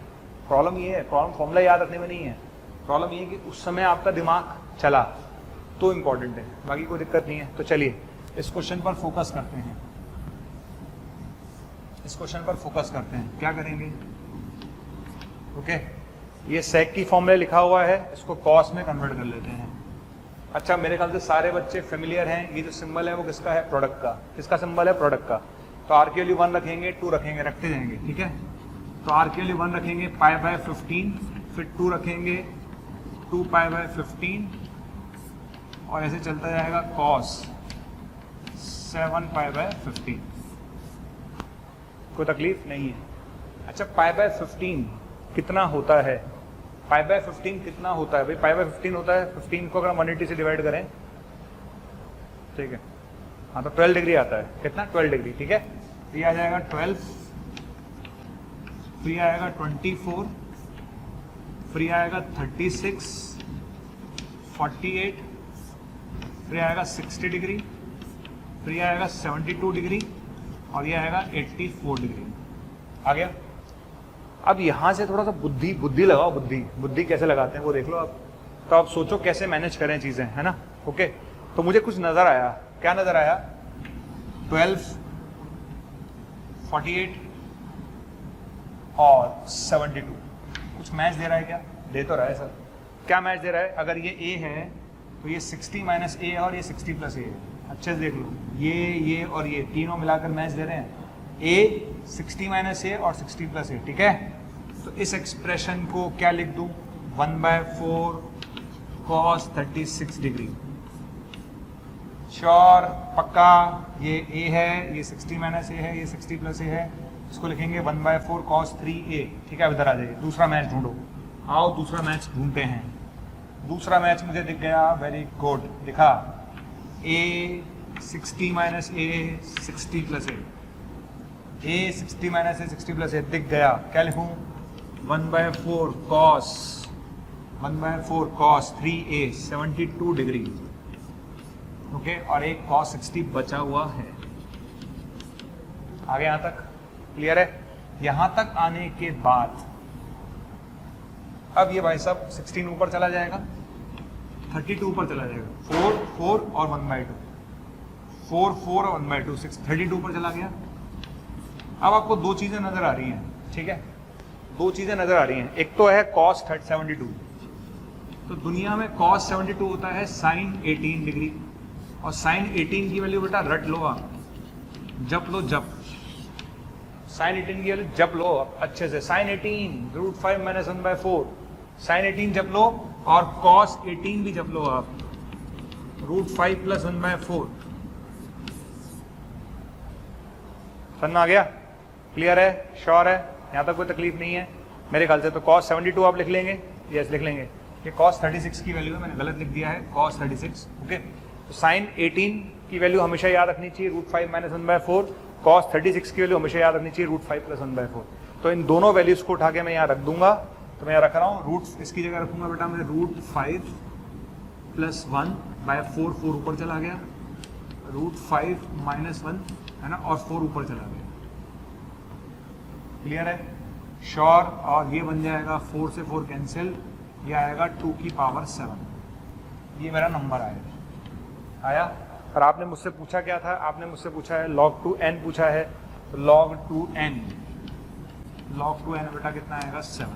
प्रॉब्लम ये है, प्रॉब्लम फॉर्मूला याद रखने में नहीं है, प्रॉब्लम ये है कि उस समय आपका दिमाग चला तो इंपॉर्टेंट है, बाकी कोई दिक्कत नहीं है। तो चलिए इस क्वेश्चन पर फोकस करते हैं, इस क्वेश्चन पर फोकस करते हैं। क्या करेंगे? ओके, ये सेक की फॉर्मूला लिखा हुआ है, इसको कॉस में कन्वर्ट कर लेते हैं। अच्छा, मेरे ख्याल से सारे बच्चे फेमिलियर हैं। ये जो सिंबल है वो किसका है? प्रोडक्ट का। किसका सिंबल है? प्रोडक्ट का। तो आर के वैल्यू 1 रखेंगे, 2 रखेंगे, रखते जाएंगे, ठीक है। तो आर के वैल्यू 1 रखेंगे π/15, फिर 2 रखेंगे 2π/15 और ऐसे चलता जाएगा cos 7π/15। कोई तकलीफ नहीं है। अच्छा, π/15 कितना होता है? π/15 कितना होता है भाई? π/15 होता है 15 को अगर हम 180 से डिवाइड करें, ठीक है, हाँ, तो 12 डिग्री आता है। कितना? 12 डिग्री, ठीक है। तो ये आ जाएगा 12, फिर आएगा 24, फिर आएगा 36, 48, फिर आएगा 60 डिग्री, फिर आएगा 72 डिग्री और ये आएगा 84 डिग्री। आ गया। अब यहां से थोड़ा सा बुद्धि लगाओ, बुद्धि कैसे लगाते हैं वो देख लो आप। तो आप सोचो कैसे मैनेज करें चीजें, है ना। ओके, तो मुझे कुछ नजर आया। क्या नजर आया? 12, 48 और 72 कुछ मैच दे रहा है क्या? दे तो रहा है सर। क्या मैच दे रहा है? अगर ये A है तो ये 60 माइनस A है और ये 60 प्लस A है। अच्छे से देख लो, ये और ये तीनों मिलाकर मैच दे रहे हैं। A 60 माइनस A और 60 प्लस A, ठीक है। तो इस एक्सप्रेशन को क्या लिख दूं? 1/4 cos 36 डिग्री। श्योर, पक्का। ये A है, ये 60 माइनस A है, ये 60 प्लस A है। इसको लिखेंगे 1/4 cos 3A, ठीक है। अब इधर आ जाइए, दूसरा मैच ढूंढो। आओ दूसरा मैच ढूंढते हैं। दूसरा मैच मुझे दिख गया, वेरी गुड। दिखा, A 60 minus A 60 plus A 60 minus A 60 plus A दिख गया। क्या लिखूं? 1/4 cos 3A 72 डिग्री, ओके। और एक cos 60 बचा हुआ है। आगे यहां तक क्लियर है? यहां तक आने के बाद अब ये भाई साहब 16 ऊपर चला जाएगा, 32 ऊपर चला जाएगा, 4 4 और 1/2, 4 4 और 1/2, 6 32 ऊपर चला गया। अब आपको दो चीजें नजर आ रही हैं, ठीक है। दो चीजें नजर आ रही हैं। एक तो है cos 72, तो दुनिया में cos 72 होता है sin 18 डिग्री। और sin 18 की वैल्यू बेटा रट लो आप, जप लो, जप। sin 18 की वैल्यू जप लो आप अच्छे से। sin 18 √5 माइनस 1/4, sin 18 जप लो और cos 18 भी जप लो आप, √5 प्लस 1/4। समझ में आ गया? क्लियर है? श्योर है? यहाँ तक कोई तकलीफ नहीं है मेरे ख्याल से। तो cos 72 आप लिख लेंगे, यस लिख लेंगे। ये cos 36 की वैल्यू है, मैंने गलत लिख दिया है, cos 36, ओके। तो sin 18 की वैल्यू हमेशा याद रखनी चाहिए, √5 माइनस 1/4। cos 36 की वैल्यू हमेशा याद रखनी चाहिए, √5 प्लस 1/4। तो इन दोनों वैल्यूज को उठा के मैं यहाँ रख दूंगा। तो मैं यहाँ रख रहा हूँ रूट, इसकी जगह रखूंगा बेटा मैं √5 प्लस 1/4, 4 ऊपर चला गया, √5 माइनस 1, है ना, और 4 ऊपर चला गया। क्लियर है? श्योर। और ये बन जाएगा 4 से 4 कैंसिल, ये आएगा 2 की पावर 7। ये मेरा नंबर आएगा। आया? और आपने मुझसे पूछा क्या था? आपने मुझसे पूछा है log 2n पूछा है। तो log 2n बेटा कितना आएगा? 7।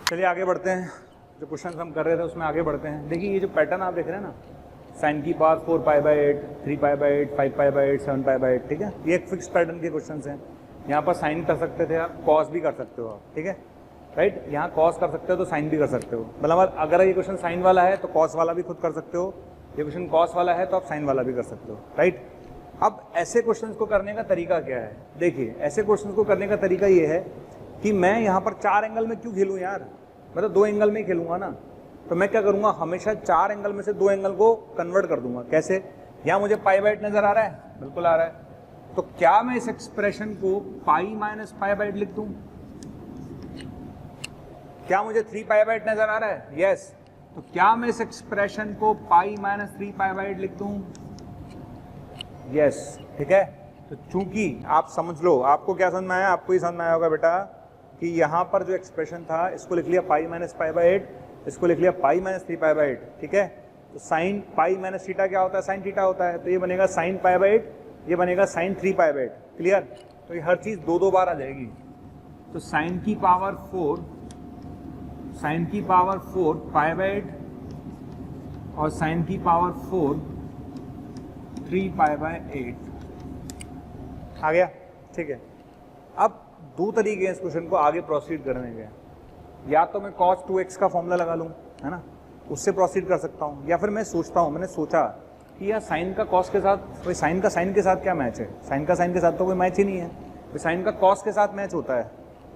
चलिए आगे बढ़ते हैं। जो क्वेश्चन हम कर रहे थे उसमें आगे बढ़ते हैं। देखिए ये जो पैटर्न आप देख रहे हैं ना, साइन की पावर 4π/8, 3π/8, 5π/8, 7π/8, ठीक है। ये एक फिक्स पैटर्न के क्वेश्चन हैं। यहाँ पर साइन कर सकते थे आप, कॉस भी कर सकते हो आप, ठीक है, राइट। यहाँ कॉस कर सकते हो तो साइन भी कर सकते हो। मतलब अगर ये क्वेश्चन साइन वाला है तो कॉस वाला भी खुद कर सकते हो, ये क्वेश्चन कॉस वाला है तो आप साइन वाला भी कर सकते हो, राइट। अब ऐसे क्वेश्चंस को करने का तरीका क्या है? देखिए ऐसे क्वेश्चंस को करने का तरीका ये है कि मैं यहाँ पर 4 एंगल में क्यों खेलूँ यार, मैं तो 2 एंगल में ही खेलूंगा ना। तो मैं क्या करूँगा, हमेशा 4 एंगल में से 2 एंगल को कन्वर्ट कर दूंगा। कैसे? यहाँ मुझे π/8 नजर आ रहा है, बिल्कुल आ रहा है। तो क्या मैं इस एक्सप्रेशन को π माइनस π/8 लिख दूं? क्या मुझे 3π/8 नजर आ रहा है? यस। तो क्या मैं इस एक्सप्रेशन को π माइनस 3π/8 लिख दूं? यस, ठीक है। तो चूंकि आप समझ लो, आपको क्या समझ में आया? आपको ही समझ में आया होगा बेटा कि यहाँ पर जो एक्सप्रेशन था इसको लिख लिया π माइनस π/8, इसको लिख लिया π माइनस 3π/8, ठीक है। तो साइन π माइनस थीटा क्या होता है? साइन थीटा होता है। तो ये बनेगा साइन π/8, ये बनेगा साइन 3π/8, क्लियर। तो ये हर चीज 2 बार आ जाएगी। तो साइन की पावर 4 π/8 और साइन की पावर 4 3π/8 आ गया, ठीक है। अब 2 तरीके हैं इस क्वेश्चन को आगे प्रोसीड करने के। या तो मैं cos 2x का फॉर्मूला लगा लूँ, है ना, उससे प्रोसीड कर सकता हूँ। या फिर मैं सोचता हूँ, मैंने सोचा कि यार साइन का कॉस के साथ, भाई साइन का साइन के साथ क्या मैच है? साइन का साइन के साथ तो कोई मैच ही नहीं है। तो साइन का कॉस के साथ मैच होता है।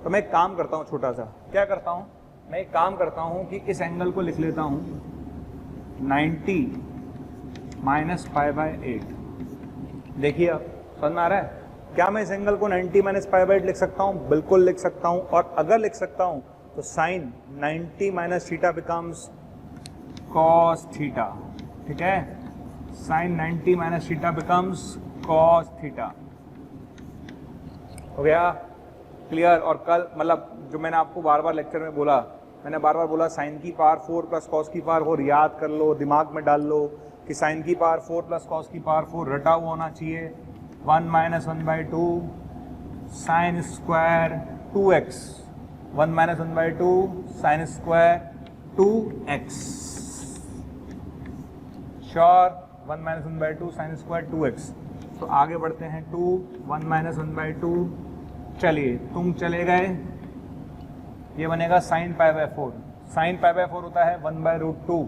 तो मैं एक काम करता हूँ छोटा सा, क्या करता हूँ, मैं एक काम करता हूँ कि इस एंगल को लिख लेता हूँ 90 माइनस π/8। देखिए आप समझ में आ रहा है? क्या मैं इस एंगल को 90 माइनस π/8 लिख सकता हूँ? बिल्कुल लिख सकता हूँ। और अगर लिख सकता हूँ तो sine 90 minus theta becomes cos theta, ठीक है, sine 90 minus theta becomes cos theta. हो गया क्लियर। और कल मतलब जो मैंने आपको बार बार लेक्चर में बोला, मैंने बार बार बोला साइन की पावर 4 प्लस कॉस की पावर 4 याद कर लो, दिमाग में डाल लो कि साइन की पावर 4 प्लस कॉस की पावर 4 रटा हुआ होना चाहिए। 1 minus 1/2 sine square 2x, 1 minus 1/2 sine square 2x, sure, 1 minus 1/2 sine square 2x। तो आगे बढ़ते हैं 2, 1 माइनस 1/2, चलिए तुम चले गए, ये बनेगा साइन π/4। साइन π/4 होता है 1/√2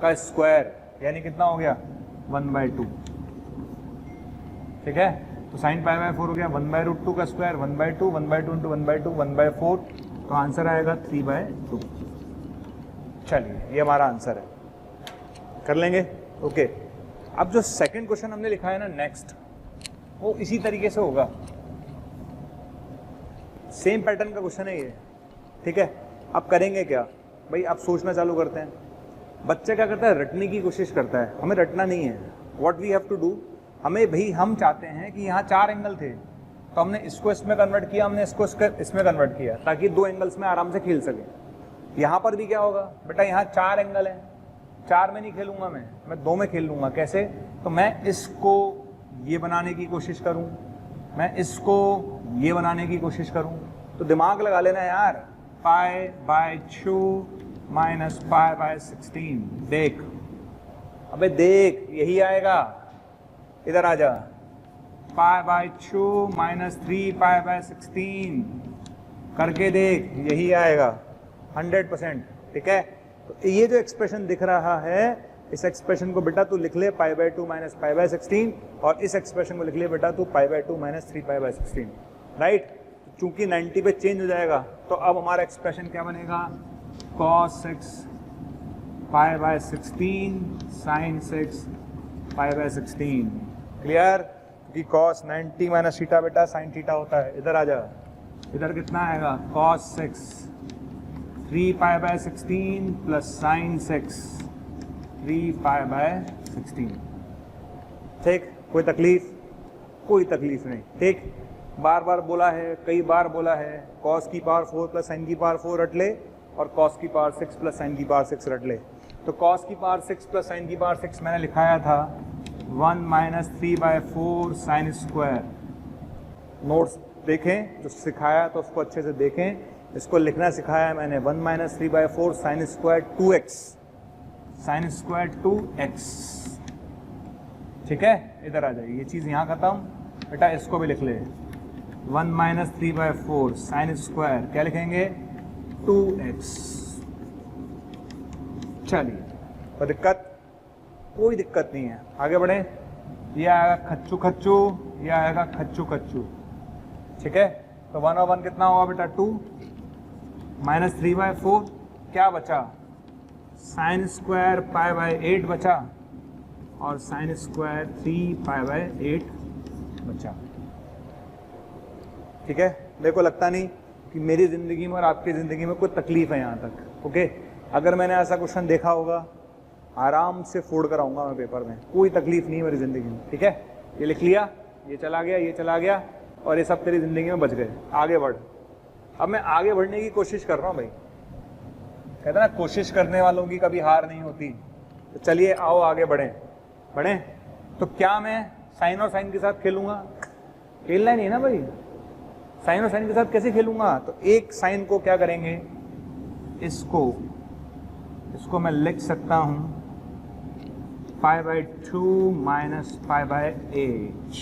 का स्क्वायर, यानी कितना हो गया 1/2, ठीक है। तो साइन π/4 हो गया 1/√2 का स्क्वायर 1/2, 1/2 इंटू 1/2 1/4, तो आंसर आएगा 3/2। चलिए ये हमारा आंसर है, कर लेंगे, ओके। अब जो सेकंड क्वेश्चन हमने लिखा है ना नेक्स्ट, वो इसी तरीके से होगा, सेम पैटर्न का क्वेश्चन है ये, ठीक है। अब करेंगे क्या भाई, आप सोचना चालू करते हैं। बच्चे क्या करता है, रटने की कोशिश करता है, हमें रटना नहीं है। What we have to do, हमें भाई हम चाहते हैं कि यहाँ 4 एंगल थे, तो हमने इसको इसमें कन्वर्ट किया, हमने इसको इसमें कन्वर्ट किया, ताकि 2 एंगल्स में आराम से खेल सके। यहाँ पर भी क्या होगा बेटा, यहाँ 4 एंगल हैं, 4 में नहीं खेलूंगा मैं 2 में खेल लूंगा। कैसे, तो मैं इसको ये बनाने की कोशिश करूं, मैं इसको ये बनाने की कोशिश करूं, तो दिमाग लगा लेना यार। π/2 माइनस π/16, देख, अबे देख, यही आएगा, इधर आ जा। π/2 माइनस 3π/16 करके देख, यही आएगा 100%, ठीक है। तो ये जो एक्सप्रेशन दिख रहा है, इस एक्सप्रेशन को बेटा तू लिख ले π/2 माइनस π/16, और इस एक्सप्रेशन को लिख ले बेटा तू π/2 माइनस 3π/16, राइट। चूंकि 90 पे चेंज हो जाएगा, तो अब हमारा एक्सप्रेशन क्या बनेगा, cos 6 π/16 sin 6 π/16, क्लियर। कि cos 90 माइनस थीटा बेटा sin थीटा होता है, इधर आ जा, इधर कितना आएगा cos 6 3π/16 प्लस sin 6 3π/16, ठीक। कोई तकलीफ, कोई तकलीफ नहीं, ठीक। बार बार बोला है, कई बार बोला है, cos की पावर 4 प्लस sin की पावर 4 रट ले, और cos की पावर 6 प्लस sin की पावर 6 रट ले। तो cos की पावर 6 प्लस sin की पावर 6 मैंने लिखाया था 1 माइनस 3/4 साइन स्क्वायर। नोट्स देखें जो सिखाया तो उसको अच्छे से देखें, इसको लिखना सिखाया है मैंने, 1 minus 3/4 sine square 2x, sine square 2x, ठीक है। इधर आ जाइए, ये चीज़ यहाँ खत्म बेटा, इसको भी लिख ले 1 माइनस 3/4 साइन स्क्वायर, क्या लिखेंगे 2x। चलिए, कोई दिक्कत, कोई दिक्कत नहीं है, आगे बढ़ें। ये आएगा खच्चू खच्चू, ये आएगा खच्चू खच्चू, ठीक है। तो 1 और 1 कितना होगा बेटा 2, माइनस 3/4 क्या बचा, साइन स्क्वायर π/8 बचा, और साइन स्क्वायर 3π/8 बचा, ठीक है। देखो लगता नहीं कि मेरी ज़िंदगी में और आपकी ज़िंदगी में कोई तकलीफ है यहाँ तक, ओके। अगर मैंने ऐसा क्वेश्चन देखा होगा, आराम से फोड़ कर आऊँगा मैं पेपर में, कोई तकलीफ नहीं है मेरी ज़िंदगी में, ठीक है। ये लिख लिया, ये चला गया, ये चला गया, और ये सब तेरी ज़िंदगी में बच गए। आगे बढ़, अब मैं आगे बढ़ने की कोशिश कर रहा हूँ भाई, कहते ना कोशिश करने वालों की कभी हार नहीं होती। तो चलिए आओ आगे बढ़ें, बढ़ें। तो क्या मैं साइन और साइन के साथ खेलूँगा, खेलना ही नहीं ना भाई, साइन और साइन के साथ कैसे खेलूंगा। तो एक साइन को क्या करेंगे, इसको मैं लिख सकता हूं π/2 माइनस π/8,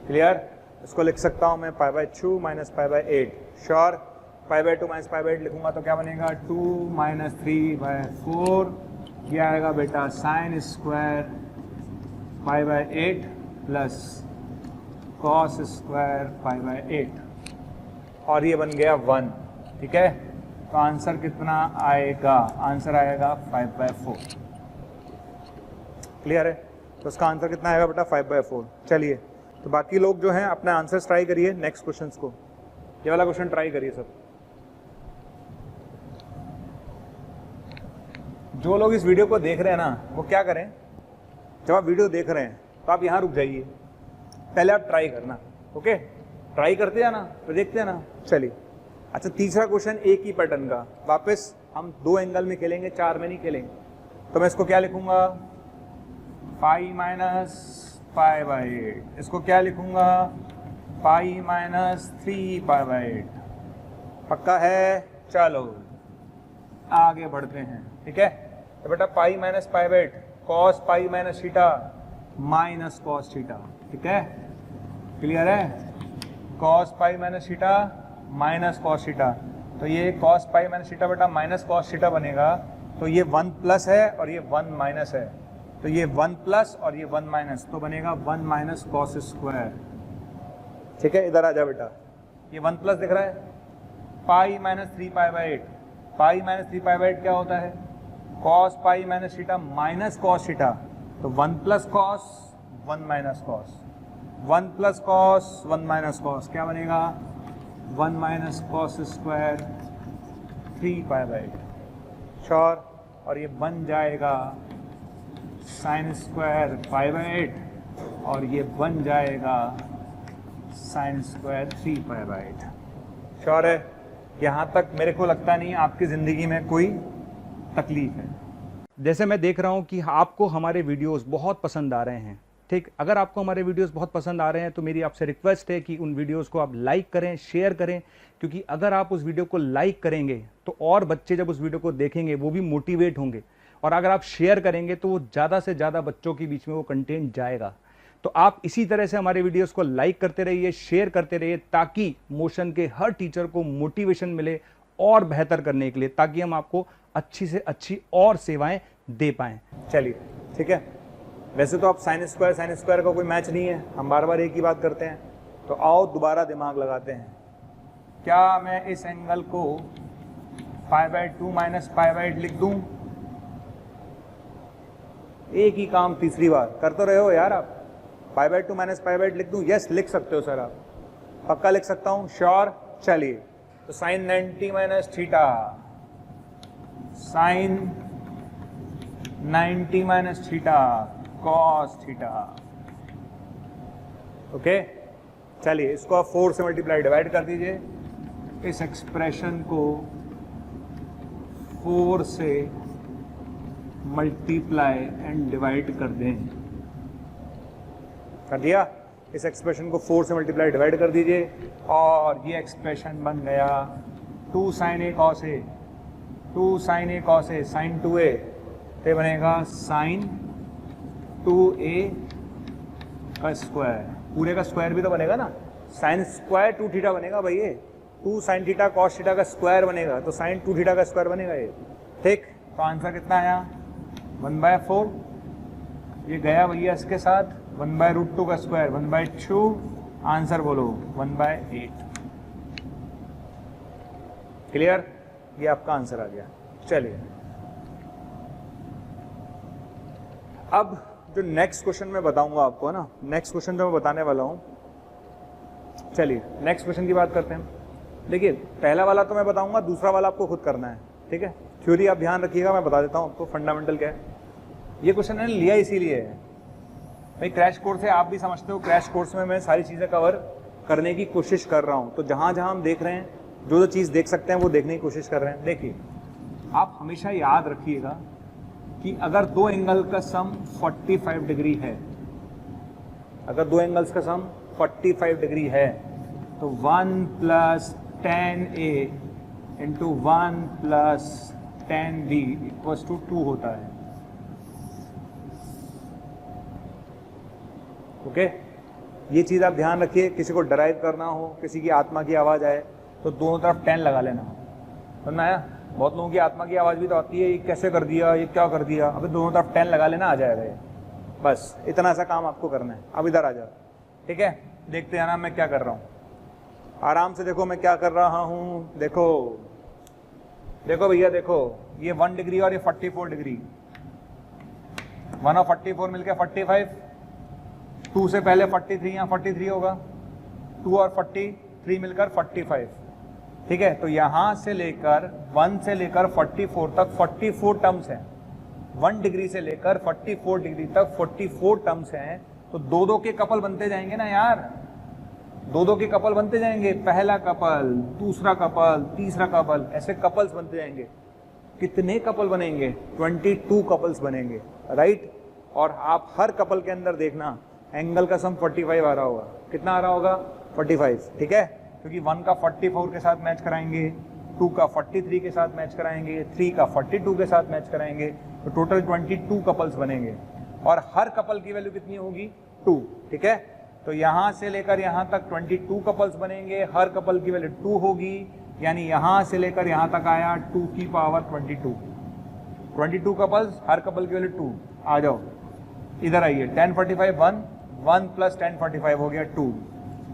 क्लियर। इसको लिख सकता हूं मैं π/2 माइनस π/8, श्योर। π/2 माइनस π/8 लिखूंगा तो क्या बनेगा 2 माइनस 3/4, क्या आएगा बेटा sine square π/8 plus cos square π/8, और ये बन गया 1, ठीक है। तो आंसर कितना आएगा, आंसर आएगा 5/4, क्लियर है। तो इसका आंसर कितना आएगा बेटा 5/4। चलिए, तो बाकी लोग जो हैं अपने आंसर्स ट्राई करिए नेक्स्ट क्वेश्चंस को। ये वाला क्वेश्चन ट्राई करिए सब। जो लोग इस वीडियो को देख रहे हैं ना, वो क्या करें, जब आप वीडियो देख रहे हैं तो आप यहाँ रुक जाइए, पहले आप ट्राई करना, ओके? ट्राई करते जाना, तो देखते हैं ना। चलिए, अच्छा तीसरा क्वेश्चन एक ही पैटर्न का, वापस हम 2 एंगल में खेलेंगे, 4 में नहीं खेलेंगे। तो मैं इसको क्या लिखूंगा, पाई माइनस पाई बाई 8। इसको क्या लिखूंगा, पाई माइनस 3 पाई बाई 8। पक्का है? चलो आगे बढ़ते हैं, ठीक है? तो बेटा pi minus pi by 8 cos pi minus theta minus cos theta, ठीक है? क्लियर है? Cos pi minus theta minus cos theta, तो ये कॉस पाई माइनस थीटा बेटा माइनस कॉस थीटा बनेगा। तो ये 1 प्लस है और ये 1 माइनस है, तो ये 1 प्लस और ये 1 माइनस, तो बनेगा 1 माइनस कॉस स्क्वायर, ठीक है? इधर आ जा बेटा, ये 1 प्लस दिख रहा है, pi minus 3 pi by 8। Pi minus 3 pi by 8 क्या होता है, cos pi minus theta minus cos theta, तो 1 plus cos 1 minus cos, 1 plus cos 1 minus cos, क्या बनेगा 1 minus cos square 3 pi by 8। Sure? और ये बन जाएगा साइन स्क्वायर पाई बाई 8 और ये बन जाएगा sine square 3 pi by 8। Sure है? यहाँ तक मेरे को लगता नहीं आपकी ज़िंदगी में कोई तकलीफ है।
जैसे मैं देख रहा हूं कि आपको हमारे वीडियोस बहुत पसंद आ रहे हैं, ठीक? अगर आपको हमारे वीडियोस बहुत पसंद आ रहे हैं तो मेरी आपसे रिक्वेस्ट है कि उन वीडियोस को आप लाइक करें, शेयर करें, क्योंकि अगर आप उस वीडियो को लाइक करेंगे तो और बच्चे जब उस वीडियो को देखेंगे वो भी मोटिवेट होंगे, और अगर आप शेयर करेंगे तो वो ज़्यादा से ज़्यादा बच्चों के बीच में वो कंटेंट जाएगा। तो आप इसी तरह से हमारे वीडियोस को लाइक करते रहिए, शेयर करते रहिए, ताकि मोशन के हर टीचर को मोटिवेशन मिले और बेहतर करने के लिए, ताकि हम आपको अच्छी से अच्छी और सेवाएं दे पाएं।
चलिए, ठीक है? वैसे तो आप साइन स्क्वायर का कोई मैच नहीं है, हम बार बार एक ही बात करते हैं, तो आओ दोबारा दिमाग लगाते हैं। क्या मैं इस एंगल को pi by 2 minus pi by 8 लिख दूं? एक ही काम तीसरी बार कर तो रहे हो यार आप, pi by 2 minus pi by 8 लिख दूं? यस, लिख सकते हो सर आप, पक्का लिख सकता हूं, श्योर? चलिए, तो sine 90 minus theta, sine 90 minus theta cos theta, okay? चलिए, इसको आप 4 से मल्टीप्लाई डिवाइड कर दीजिए, इस एक्सप्रेशन को 4 से मल्टीप्लाई एंड डिवाइड कर दें। कर दिया? इस एक्सप्रेशन को 4 से मल्टीप्लाई डिवाइड कर दीजिए और ये एक्सप्रेशन बन गया 2 sign A cos A, 2 sign A cos A sign 2a, तो बनेगा साइन 2a का स्क्वायर, पूरे का स्क्वायर भी तो बनेगा ना, साइन स्क्वायर 2 थीटा बनेगा भाई, ये 2 साइन थीटा कॉस थीटा का स्क्वायर बनेगा, तो साइन 2 थीटा का स्क्वायर बनेगा ये, ठीक? तो आंसर कितना आया, 1/4। ये गया भैया इसके साथ, 1/√2 का स्क्वायर 1/2, आंसर बोलो 1/8। क्लियर? ये आपका आंसर आ गया। चलिए, अब जो नेक्स्ट क्वेश्चन मैं बताऊंगा आपको ना, नेक्स्ट क्वेश्चन जो मैं बताने वाला हूं, चलिए नेक्स्ट क्वेश्चन की बात करते हैं। देखिए, पहला वाला तो मैं बताऊंगा, दूसरा वाला आपको खुद करना है, ठीक है? थ्योरी आप ध्यान रखिएगा, मैं बता देता हूं आपको फंडामेंटल क्या है। ये क्वेश्चन मैंने लिया इसीलिए है भाई, क्रैश कोर्स है, आप भी समझते हो, क्रैश कोर्स में मैं सारी चीज़ें कवर करने की कोशिश कर रहा हूँ। तो जहाँ जहाँ हम देख रहे हैं, जो जो चीज़ देख सकते हैं वो देखने की कोशिश कर रहे हैं। देखिए, आप हमेशा याद रखिएगा कि अगर 2 एंगल का सम 45 डिग्री है, अगर 2 एंगल्स का सम 45 डिग्री है, तो 1 + 10a × 1 + 10b = 2 होता है, ओके? ये चीज़ आप ध्यान रखिए, किसी को डराइव करना हो, किसी की आत्मा की आवाज़ आए तो दोनों तरफ 10 लगा लेना, समझना आया? बहुत लोगों की आत्मा की आवाज़ भी तो आती है, ये कैसे कर दिया, ये क्या कर दिया, अभी दोनों तरफ 10 लगा लेना, आ जाएगा ये, बस इतना सा काम आपको करना है। अब इधर आ जाओ, ठीक है? देखते हैं ना मैं क्या कर रहा हूँ, आराम से देखो मैं क्या कर रहा हूँ। देखो देखो भैया, देखो ये 1 डिग्री और ये 44 डिग्री, 1 और 44 मिलकर 45, 2 से पहले 43, यहाँ 43 होगा, 2 और 40 3 मिलकर 45, ठीक है। तो यहां से लेकर 1 से लेकर 44 तक 44 टर्म्स हैं, 1 डिग्री से लेकर 44 डिग्री तक 44 टर्म्स हैं। तो दो दो के कपल बनते जाएंगे ना यार, दो दो के कपल बनते जाएंगे, पहला कपल, दूसरा कपल, तीसरा कपल, ऐसे कपल्स बनते जाएंगे। कितने कपल बनेंगे? 22 कपल्स बनेंगे, राइट। और आप हर कपल के अंदर देखना एंगल का सम 45 आ रहा होगा। कितना आ रहा होगा? 45, ठीक है। क्योंकि 1 का 44 के साथ मैच कराएंगे, 2 का 43 के साथ मैच कराएंगे, 3 का 42 के साथ मैच कराएंगे, तो टोटल 22 कपल्स बनेंगे। और हर कपल की वैल्यू कितनी होगी? 2, ठीक है। तो यहां से लेकर यहां तक 22 कपल्स बनेंगे, हर कपल की वैल्यू 2 होगी, यानी यहां से लेकर यहां तक आया 2 की पावर 22। 22 कपल्स, हर कपल की वैल्यू 2। आ जाओ इधर आइए, 1045 1 प्लस 1045 हो गया 2,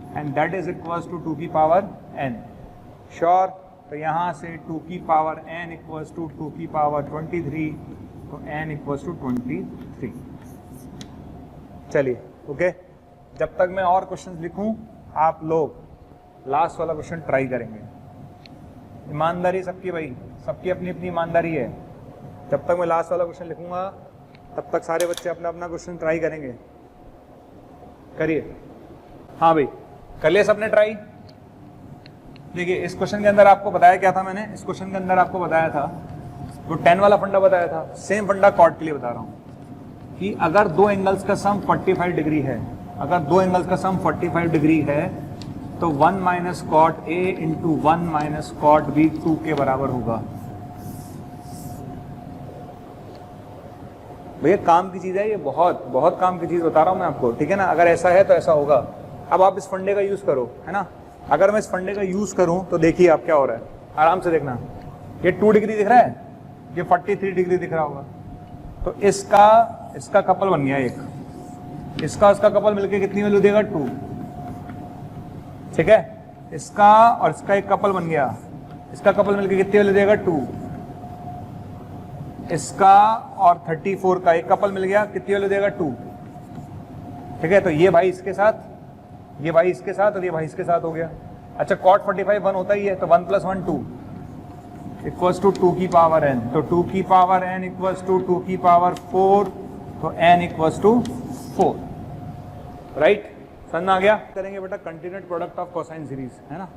and that is equals to 2 की पावर n। श्योर? तो यहां से 2 की पावर n इक्वल्स टू 2 की पावर 23, तो n इक्वल्स टू 23। चलिए, ओके। जब तक मैं और क्वेश्चंस लिखूं, आप लोग लास्ट वाला क्वेश्चन ट्राई करेंगे। ईमानदारी सबकी भाई, सबकी अपनी अपनी ईमानदारी है। जब तक मैं लास्ट वाला क्वेश्चन लिखूंगा तब तक सारे बच्चे अपना अपना क्वेश्चन ट्राई करेंगे। करिए। हाँ भाई, कर लिया सबने ट्राई? देखिए, इस क्वेश्चन के अंदर आपको बताया क्या था मैंने? इस क्वेश्चन के अंदर आपको बताया था, वो 10 वाला फंडा बताया था, सेम फंडा कॉर्ड के लिए बता रहा हूं कि अगर दो एंगल्स का सम 45 डिग्री है, अगर दो एंगल्स का सम 45 डिग्री है, तो 1 minus cot A into 1 minus cot B 2 के बराबर होगा। भैया काम की चीज है ये, बहुत बहुत काम की चीज बता रहा हूं मैं आपको, ठीक है ना। अगर ऐसा है तो ऐसा होगा। अब आप इस फंडे का यूज करो, है ना। अगर मैं इस फंडे का यूज करूं तो देखिए आप क्या हो रहा है, आराम से देखना। ये 2 डिग्री दिख रहा है, ये 43 डिग्री दिख रहा होगा। तो इसका कपल बन गया एक, इसका उसका कपल मिलके कितनी वैल्यू देगा? 2, ठीक है। इसका और इसका एक कपल बन गया, इसका कपल मिलके कितनी वैल्यू देगा? 2। इसका और 34 का एक कपल मिल गया, कितनी वैल्यू देगा? 2, ठीक है। तो ये भाई इसके साथ, ये भाई इसके साथ, और ये भाई इसके साथ हो गया। अच्छा, cot 45 1 होता ही है, तो 1 प्लस 1 2 इक्वल्स टू 2 की पावर n। तो 2 की पावर n इक्वल्स टू 2 की पावर 4, तो n इक्वल्स टू 4, राइट। समझ में आ गया? करेंगे बेटा continued product of cosine series, है ना।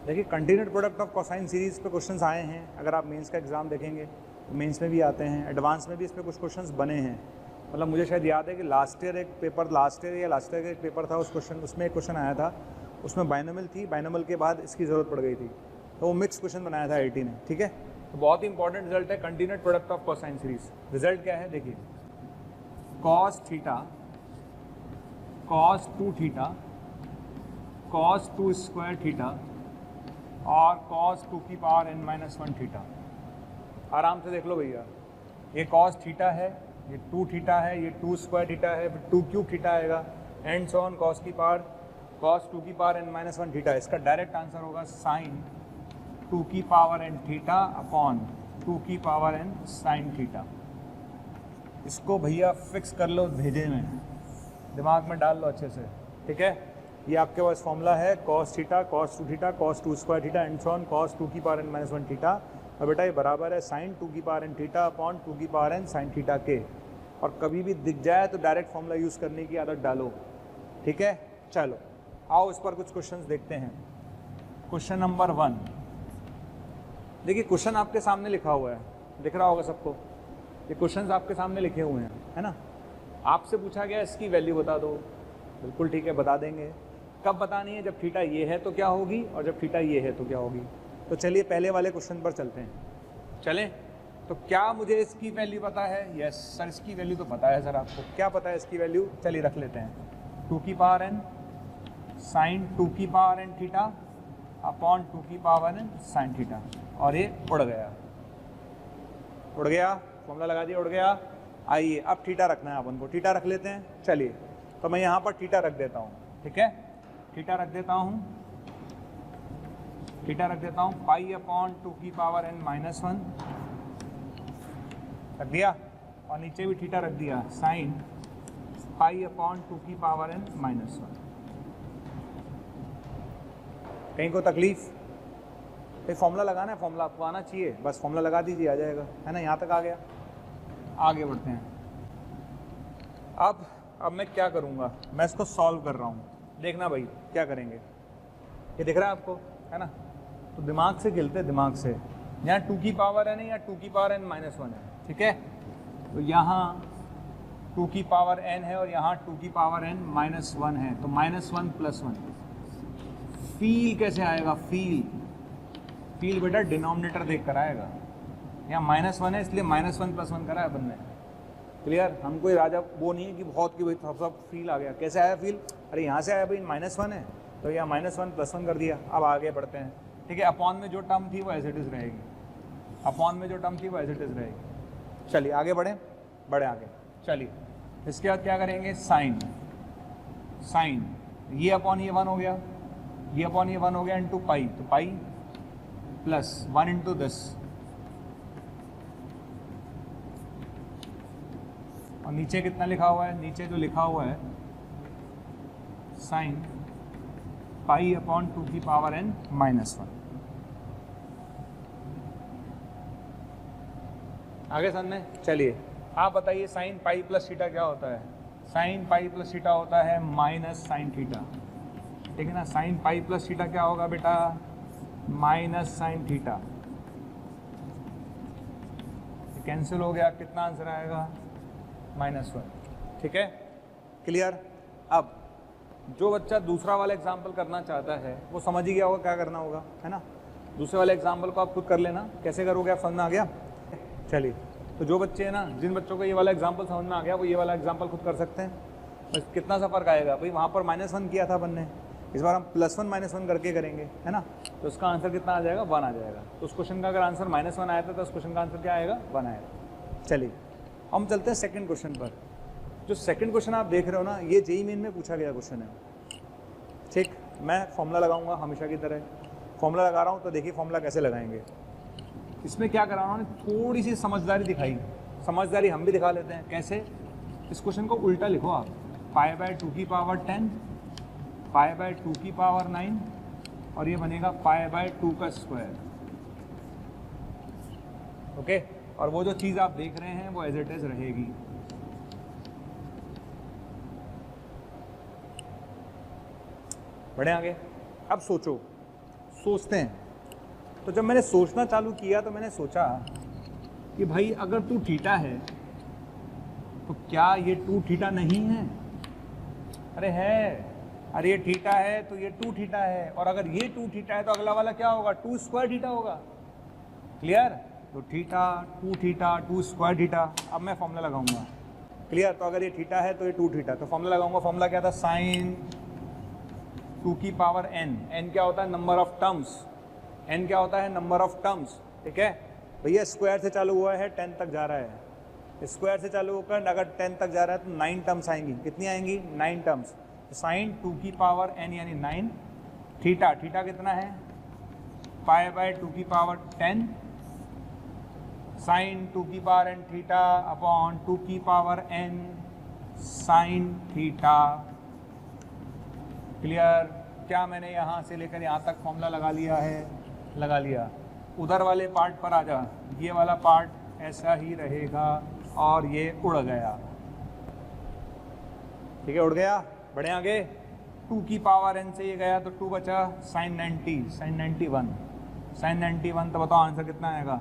देखिए, continued product of cosine series पे क्वेश्चंस आए हैं। अगर आप मेंस का एग्जाम देखेंगे तो मेंस में भी आते हैं, एडवांस में भी इस पे कुछ क्वेश्चंस बने हैं। मतलब मुझे शायद याद है कि लास्ट ईयर एक पेपर था, उसमें एक क्वेश्चन आया था, उसमें बाइनोमियल थी, बाइनोमियल के बाद इसकी ज़रूरत पड़ गई थी, तो वो मिक्स क्वेश्चन बनाया था IIT ने, ठीक है। तो बहुत ही इंपॉर्टेंट रिजल्ट है continued product of cosine series. Result क्या है देखिए, cos theta cos 2 theta cos 2 square theta और cos 2 की पावर n-1 थीटा। आराम से देख लो भैया, ये cos थीटा है, ये 2 थीटा है, ये 2 स्क्वायर थीटा है, फिर 2 क्यूब थीटा आएगा, एंड सो ऑन cos 2 की पावर n-1 थीटा। इसका डायरेक्ट आंसर होगा साइन 2 की पावर n थीटा अपॉन 2 की पावर n साइन थीटा। इसको भैया फिक्स कर लो, भेजे में दिमाग में डाल लो अच्छे से, ठीक है। ये आपके पास फॉर्मूला है cos theta cos 2 theta cos 2 square theta and so on cos 2 की पावर n-1 थीटा, और बेटा ये बराबर है साइन 2 की पावर n थीटा अपॉन 2 की पावर n साइन थीटा के। और कभी भी दिख जाए तो डायरेक्ट फॉर्मूला यूज़ करने की आदत डालो, ठीक है। चलो आओ इस पर कुछ क्वेश्चंस देखते हैं। क्वेश्चन नंबर 1, देखिए क्वेश्चन आपके सामने लिखा हुआ है, दिख रहा होगा सबको। ये क्वेश्चंस आपके सामने लिखे हुए हैं, है ना। आपसे पूछा गया इसकी वैल्यू बता दो, बिल्कुल ठीक है, बता देंगे। कब बतानी है? जब थीटा ये है तो क्या होगी, और जब थीटा ये है तो क्या होगी। तो चलिए पहले वाले क्वेश्चन पर चलते हैं। चलें, तो क्या मुझे इसकी वैल्यू पता है? यस सर, इसकी वैल्यू तो पता है सर आपको। क्या पता है इसकी वैल्यू? चलिए रख लेते हैं, 2 की पावर n साइन 2 की पावर n थीटा अपॉन 2 की पावर n साइन थीटा। और ये उड़ गया, उड़ गया, फॉर्मूला लगा दिया, उड़ गया। आइए अब थीटा रखना है अपन को, थीटा रख लेते हैं। चलिए तो मैं यहाँ पर थीटा रख देता हूँ, ठीक है। थीटा रख देता हूँ, थीटा रख देता हूँ पाई अपॉन 2 की पावर n-1 रख दिया, और नीचे भी थीटा रख दिया साइन पाई अपॉन 2 की पावर n-1। कहीं को तकलीफ? ये फॉर्मूला लगाना है, फॉर्मूला आपको आना चाहिए, बस फॉर्मूला लगा दीजिए, आ जाएगा, है ना। यहाँ तक आ गया, आगे बढ़ते हैं। अब मैं क्या करूँगा, मैं इसको सॉल्व कर रहा हूँ, देखना भाई क्या करेंगे। ये दिख रहा है आपको, है ना। तो दिमाग से खेलते हैं, दिमाग से। यहाँ 2 की पावर n है या 2 की पावर n माइनस 1 है, ठीक है। तो यहाँ 2 की पावर n है और यहाँ 2 की पावर n माइनस 1 है, तो माइनस 1 प्लस 1। फील कैसे आएगा? फील बेटा डिनोमिनेटर देख कर आएगा। यहाँ माइनस 1 है इसलिए माइनस 1 प्लस 1 करा है अपन ने। क्लियर? हम कोई राजा वो नहीं है कि बहुत की भाई सब फील आ गया। कैसे आया फील? अरे यहाँ से आया भाई, माइनस 1 है तो यहाँ माइनस 1 प्लस 1 कर दिया। अब आगे बढ़ते हैं, ठीक है। अपॉन में जो टर्म थी वो एज इट इज़ रहेगी, अपॉन में जो टर्म थी वो एज इट इज़ रहेगी। चलिए आगे बढ़े आगे। चलिए इसके बाद क्या करेंगे? साइन ये अपॉन ये 1 हो गया, ये अपॉन ये 1 हो गया इंटू पाई, तो पाई प्लस 1 इंटू 10 और नीचे कितना लिखा हुआ है? नीचे जो लिखा हुआ है साइन पाई अपॉन 2 की पावर n माइनस 1। आगे समझे? चलिए आप बताइए साइन पाई प्लस थीटा क्या होता है? साइन पाई प्लस थीटा होता है माइनस साइन थीटा, ठीक है ना। साइन पाई प्लस थीटा क्या होगा बेटा? Minus sine theta. कैंसिल हो गया, कितना आंसर आएगा? माइनस 1, ठीक है। क्लियर? अब जो बच्चा दूसरा वाला एग्जाम्पल करना चाहता है वो समझ ही गया होगा क्या करना होगा, है ना। दूसरे वाले एग्जाम्पल को आप खुद कर लेना, कैसे करोगे आप समझ में आ गया। चलिए तो जो बच्चे हैं ना, जिन बच्चों को ये वाला एग्जाम्पल समझ में आ गया वो ये वाला एग्जाम्पल खुद कर सकते हैं। बस कितना सा फर्क आएगा भाई, वहाँ पर माइनस 1 किया था अपन ने, इस बार हम प्लस 1 माइनस 1 करके करेंगे, है ना। तो उसका आंसर कितना आ जाएगा? 1 आ जाएगा। तो उस क्वेश्चन का अगर आंसर माइनस 1 आया था तो उस क्वेश्चन का आंसर क्या आएगा? 1 आएगा। चलिए हम चलते हैं सेकंड क्वेश्चन पर। जो सेकंड क्वेश्चन आप देख रहे हो ना, ये जेईई मेन में पूछा गया क्वेश्चन है, ठीक। मैं फॉर्मूला लगाऊंगा हमेशा की तरह, फॉर्मूला लगा रहा हूँ तो देखिए फॉर्मूला कैसे लगाएंगे। इसमें क्या करा उन्होंने, थोड़ी सी समझदारी दिखाई, समझदारी हम भी दिखा लेते हैं। कैसे? इस क्वेश्चन को उल्टा लिखो आप, पाई बाय 2 की पावर 10, पाई बाय 2 की पावर 9 और ये बनेगा पाई बाय 2 का स्क्वायर, ओके। और वो जो चीज़ आप देख रहे हैं वो एज इट इज रहेगी। बढ़े आगे। अब सोचते हैं। तो जब मैंने सोचना चालू किया तो मैंने सोचा कि भाई अगर 2 थीटा है तो क्या ये 2 थीटा नहीं है? अरे है, अरे ये थीटा है तो ये 2 थीटा है, और अगर ये 2 थीटा है तो अगला वाला क्या होगा? 2 स्क्वायर थीटा होगा। क्लियर? तो थीटा 2 थीटा 2 स्क्वायर थीटा। अब मैं फॉर्मूला लगाऊंगा। क्लियर? तो अगर ये थीटा है तो ये 2 थीटा, तो फॉर्मूला लगाऊंगा। फॉर्मूला क्या था? साइन 2 की पावर n। n क्या होता है? Number of terms. n क्या होता है? नंबर ऑफ टर्म्स, ठीक है भैया। स्क्वायर से चालू हुआ है, 10 तक जा रहा है। स्क्वायर से चालू होकर अगर 10 तक जा रहा है तो 9 टर्म्स आएंगी। कितनी आएंगी? 9 टर्म्स। तो साइन 2 की पावर n यानी 9, थीटा कितना है? पाई बाय 2 की पावर 10 साइन 2 की पावर n थीटा अपॉन 2 की power n sine theta. Clear? क्या मैंने यहाँ से लेकर यहाँ तक फॉर्मूला लगा लिया है? लगा लिया। उधर वाले पार्ट पर आ जा, ये वाला पार्ट ऐसा ही रहेगा और ये उड़ गया, ठीक है, उड़ गया। बढ़े आगे। 2 की पावर n से ये गया तो 2 बचा, साइन 90, साइन 91, साइन 91। तो बताओ आंसर कितना आएगा?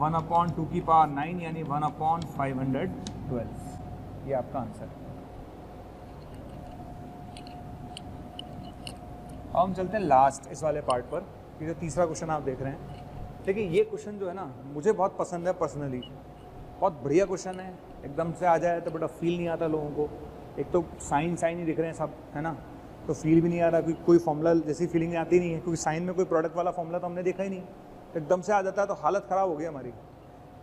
1 अपॉन 2 की पावर 9 यानी 1 अपॉन 512। ये आपका आंसर। अब हम चलते हैं लास्ट इस वाले पार्ट पर। ये जो तीसरा क्वेश्चन आप देख रहे हैं, देखिए ये क्वेश्चन जो है ना मुझे बहुत पसंद है पर्सनली। बहुत बढ़िया क्वेश्चन है, एकदम से आ जाए तो बड़ा फील नहीं आता लोगों को। एक तो साइन ही दिख रहे हैं सब, है ना, तो फील भी नहीं आ रहा, कोई फॉर्मूला जैसी फीलिंग आती नहीं है, क्योंकि साइन में कोई प्रोडक्ट वाला फॉर्मूला तो हमने देखा ही नहीं। तो एकदम से आ जाता है तो हालत ख़राब हो गई हमारी।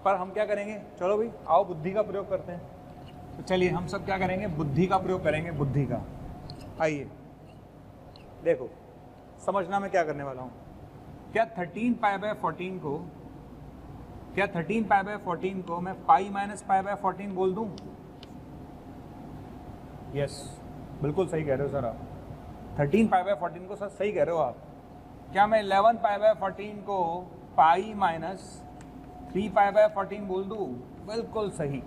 पर हम क्या करेंगे? चलो भाई आओ बुद्धि का प्रयोग करते हैं। तो चलिए हम सब क्या करेंगे? बुद्धि का प्रयोग करेंगे, बुद्धि का। आइए देखो, समझना मैं क्या करने वाला हूँ। क्या 13 पाई बाय 14 को, क्या 13 पाई बाय 14 को मैं पाई माइनस पाई बाय 14 बोल दूँ? यस, बिल्कुल सही कह रहे हो सर आप। 13 पाई बाय 14 को सर सही कह रहे हो आप। क्या मैं 11 पाई बाय 14 को पाई माइनस 3 पाई बाय 14 बोल दूं? बिल्कुल सही।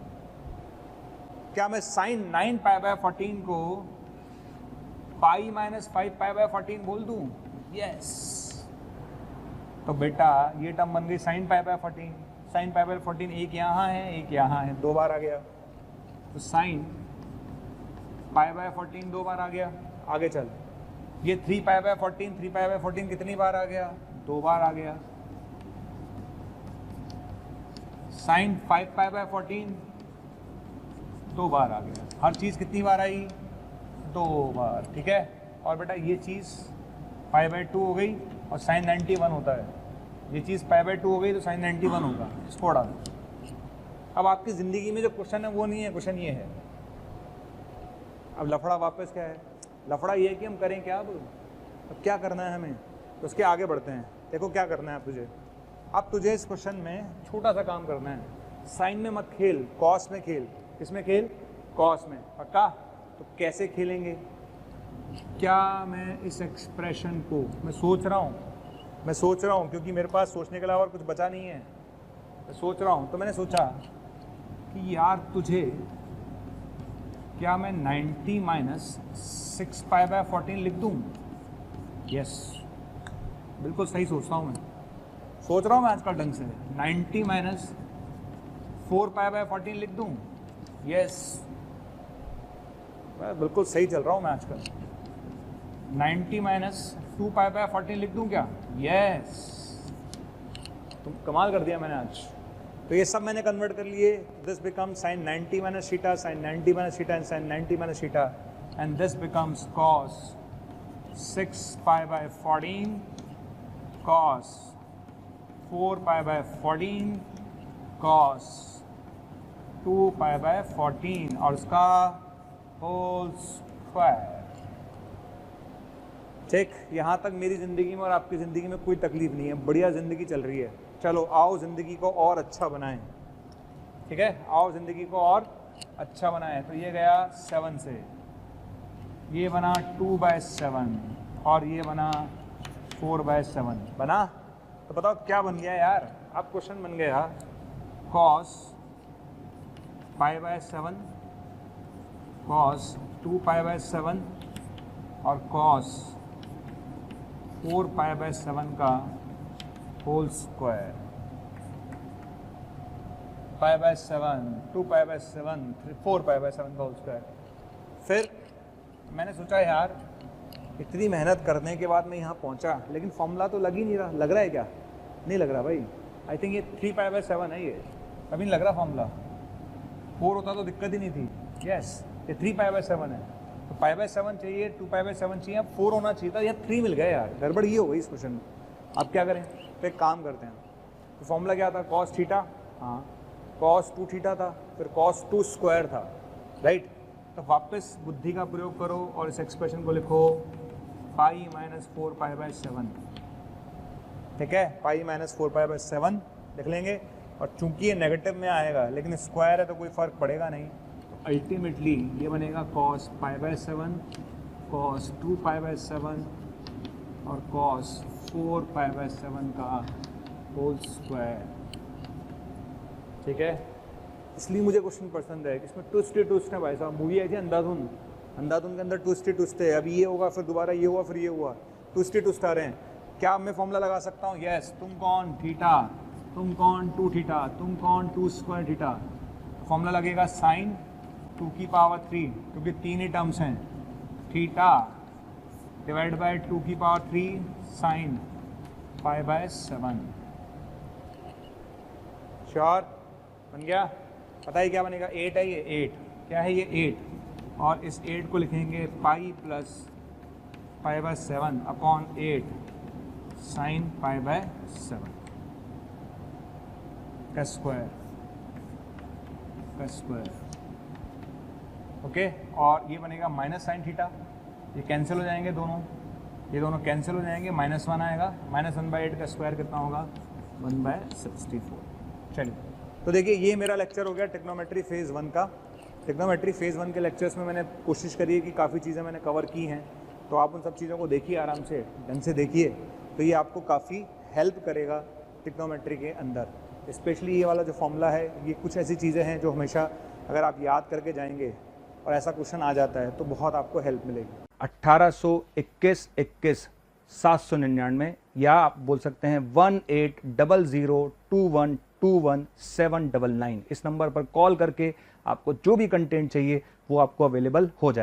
क्या मैं साइन 9 पाई बाय 14 को पाई माइनस 5 पाई बाय 14 बोल दूं? यस। तो बेटा ये टर्म बन गई sine pi by 14। Sine pi by 14 एक यहाँ है, एक यहाँ है, 2 बार आ गया। तो साइन पाई बाय 14 2 बार आ गया। आगे चल, ये 3 पाई बाय 14, 3 पाई बाय 14 कितनी बार आ गया? 2 बार आ गया। साइन 5 पाई बाय 14 2 बार आ गया। हर चीज़ कितनी बार आई? 2 बार, ठीक है। और बेटा ये चीज़ पाई बाय 2 हो गई और साइन 91 होता है। ये चीज़ पाई बाय 2 हो गई तो साइन 91 होगा। इसको हटा दो। अब आपकी ज़िंदगी में जो क्वेश्चन है वो नहीं है, क्वेश्चन ये है। अब लफड़ा वापस क्या है? लफड़ा ये है कि हम करें क्या? अब क्या करना है हमें, तो उसके आगे बढ़ते हैं। देखो क्या करना है अब तुझे। अब तुझे इस क्वेश्चन में छोटा सा काम करना है। साइन में मत खेल, कॉस में खेल। किसमें खेल? कॉस में। पक्का? तो कैसे खेलेंगे? क्या मैं इस एक्सप्रेशन को मैं सोच रहा हूँ क्योंकि मेरे पास सोचने के अलावा कुछ बचा नहीं है। मैं सोच रहा हूँ, तो मैंने सोचा कि यार तुझे क्या मैं 90 माइनस 6 पाई बाय 14 लिख दूँ? यस, बिल्कुल सही सोचता हूँ मैं। सोच रहा हूँ मैं आजकल ढंग से। 90 माइनस 4 पाई बाय 14 लिख दूँ? यस, बिल्कुल सही चल रहा हूँ मैं आजकल। 90 माइनस 2 पाई बाय 14 लिख दूँ क्या? यस, तुम कमाल कर दिया मैंने आज। तो ये सब मैंने कन्वर्ट कर लिए। This become sine 90 minus theta, sine 90 minus theta and sine 90 minus theta, and this becomes cos 6 pi by 14 cos 4 pi by 14 cos 2 pi by 14 और उसका होल स्क्वायर। ठीक, यहाँ तक मेरी ज़िंदगी में और आपकी ज़िंदगी में कोई तकलीफ नहीं है, बढ़िया ज़िंदगी चल रही है। चलो आओ ज़िंदगी को और अच्छा बनाएं। ठीक है, आओ ज़िंदगी को और अच्छा बनाएं। तो ये गया 7 से, ये बना 2 बाय 7 और ये बना 4 बाय 7 बना। तो बताओ क्या बन गया यार? अब क्वेश्चन बन गया cos 5 by 7 cos 2 pi by 7 और कॉस 4 पाई बाय 7 का whole square. 5 by 7, 2 pi by 7, 4 pi by 7 का होल स्क्वायर। फिर मैंने सोचा यार इतनी मेहनत करने के बाद मैं यहाँ पहुँचा, लेकिन फॉर्मूला तो लग ही नहीं रहा। लग रहा है क्या? नहीं लग रहा भाई। आई थिंक ये 3 पाई बाय 7 है। ये अभी नहीं लग रहा फॉर्मूला। 4 होता तो दिक्कत ही नहीं थी। यस, ये 3 पाई बाय 7 है। तो पाई बाय 7 चाहिए, 2 पाई बाय 7 चाहिए, 4 होना चाहिए था, या 3 मिल गया यार। गड़बड़ ये हो गई इस क्वेश्चन में। अब क्या करें? तो एक काम करते हैं। तो फॉर्मूला क्या था? कॉस थीटा, हाँ, कॉस 2 थीटा था, फिर कॉस 2 स्क्वायर था, राइट। तो वापस बुद्धि का प्रयोग करो और इस एक्सप्रेशन को लिखो पाई माइनस 4 पाई बाय 7। ठीक है, पाई माइनस 4 पाई बाय 7 लिख लेंगे। और चूंकि ये नेगेटिव में आएगा लेकिन स्क्वायर है तो कोई फ़र्क पड़ेगा नहीं। अल्टीमेटली ये बनेगा cos pi by 7, cos 2 pi by 7 और कॉस 4 पाई बाय 7 का होल स्क्वायर। ठीक है, इसलिए मुझे क्वेश्चन पसंद है कि इसमें ट्विस्ट ही ट्विस्ट है भाई साहब। मूवी आई थी अंधाधुन, अंधाधुन के अंदर ट्विस्ट ही ट्विस्ट है। अभी ये होगा, फिर दोबारा ये हुआ, फिर ये हुआ, ट्विस्ट ही ट्विस्ट आ रहे हैं। क्या मैं फॉर्मूला लगा सकता हूँ? यस। तुम कौन? थीटा। तुम कौन? 2 थीटा। तुम कौन? 2 स्क्वायर थीटा। फॉर्मूला लगेगा साइन 2 की पावर 3, क्योंकि 3 ही टर्म्स हैं, थीटा डिवाइड बाय 2 की power 3 sine pi by 7। Sure? बन गया? पता ही क्या बनेगा? 8 है ये, 8 क्या है ये? 8। और इस 8 को लिखेंगे pi plus pi by 7 upon 8 sine pi by 7 का स्क्वायर, का स्क्वायर। ओके, और ये बनेगा माइनस साइन थीटा। ये कैंसिल हो जाएंगे दोनों, ये दोनों कैंसिल हो जाएंगे, -1 आएगा। -1/8 का स्क्वायर कितना होगा? 1/64। चलिए, तो देखिए ये मेरा लेक्चर हो गया ट्रिग्नोमेट्री फेज़ 1 का। ट्रिग्नोमेट्री फेज़ 1 के लेक्चर्स में मैंने कोशिश करी है कि काफ़ी चीज़ें मैंने कवर की हैं, तो आप उन सब चीज़ों को देखिए, आराम से ढंग से देखिए। तो ये आपको काफ़ी हेल्प करेगा ट्रिग्नोमेट्री के अंदर। स्पेशली ये वाला जो फॉर्मूला है, ये कुछ ऐसी चीज़ें हैं जो हमेशा अगर आप याद करके जाएंगे और ऐसा क्वेश्चन आ जाता है तो बहुत आपको हेल्प मिलेगी।
1821 799, या आप बोल सकते हैं 180021217999। इस नंबर पर कॉल करके आपको जो भी कंटेंट चाहिए वो आपको अवेलेबल हो जाए।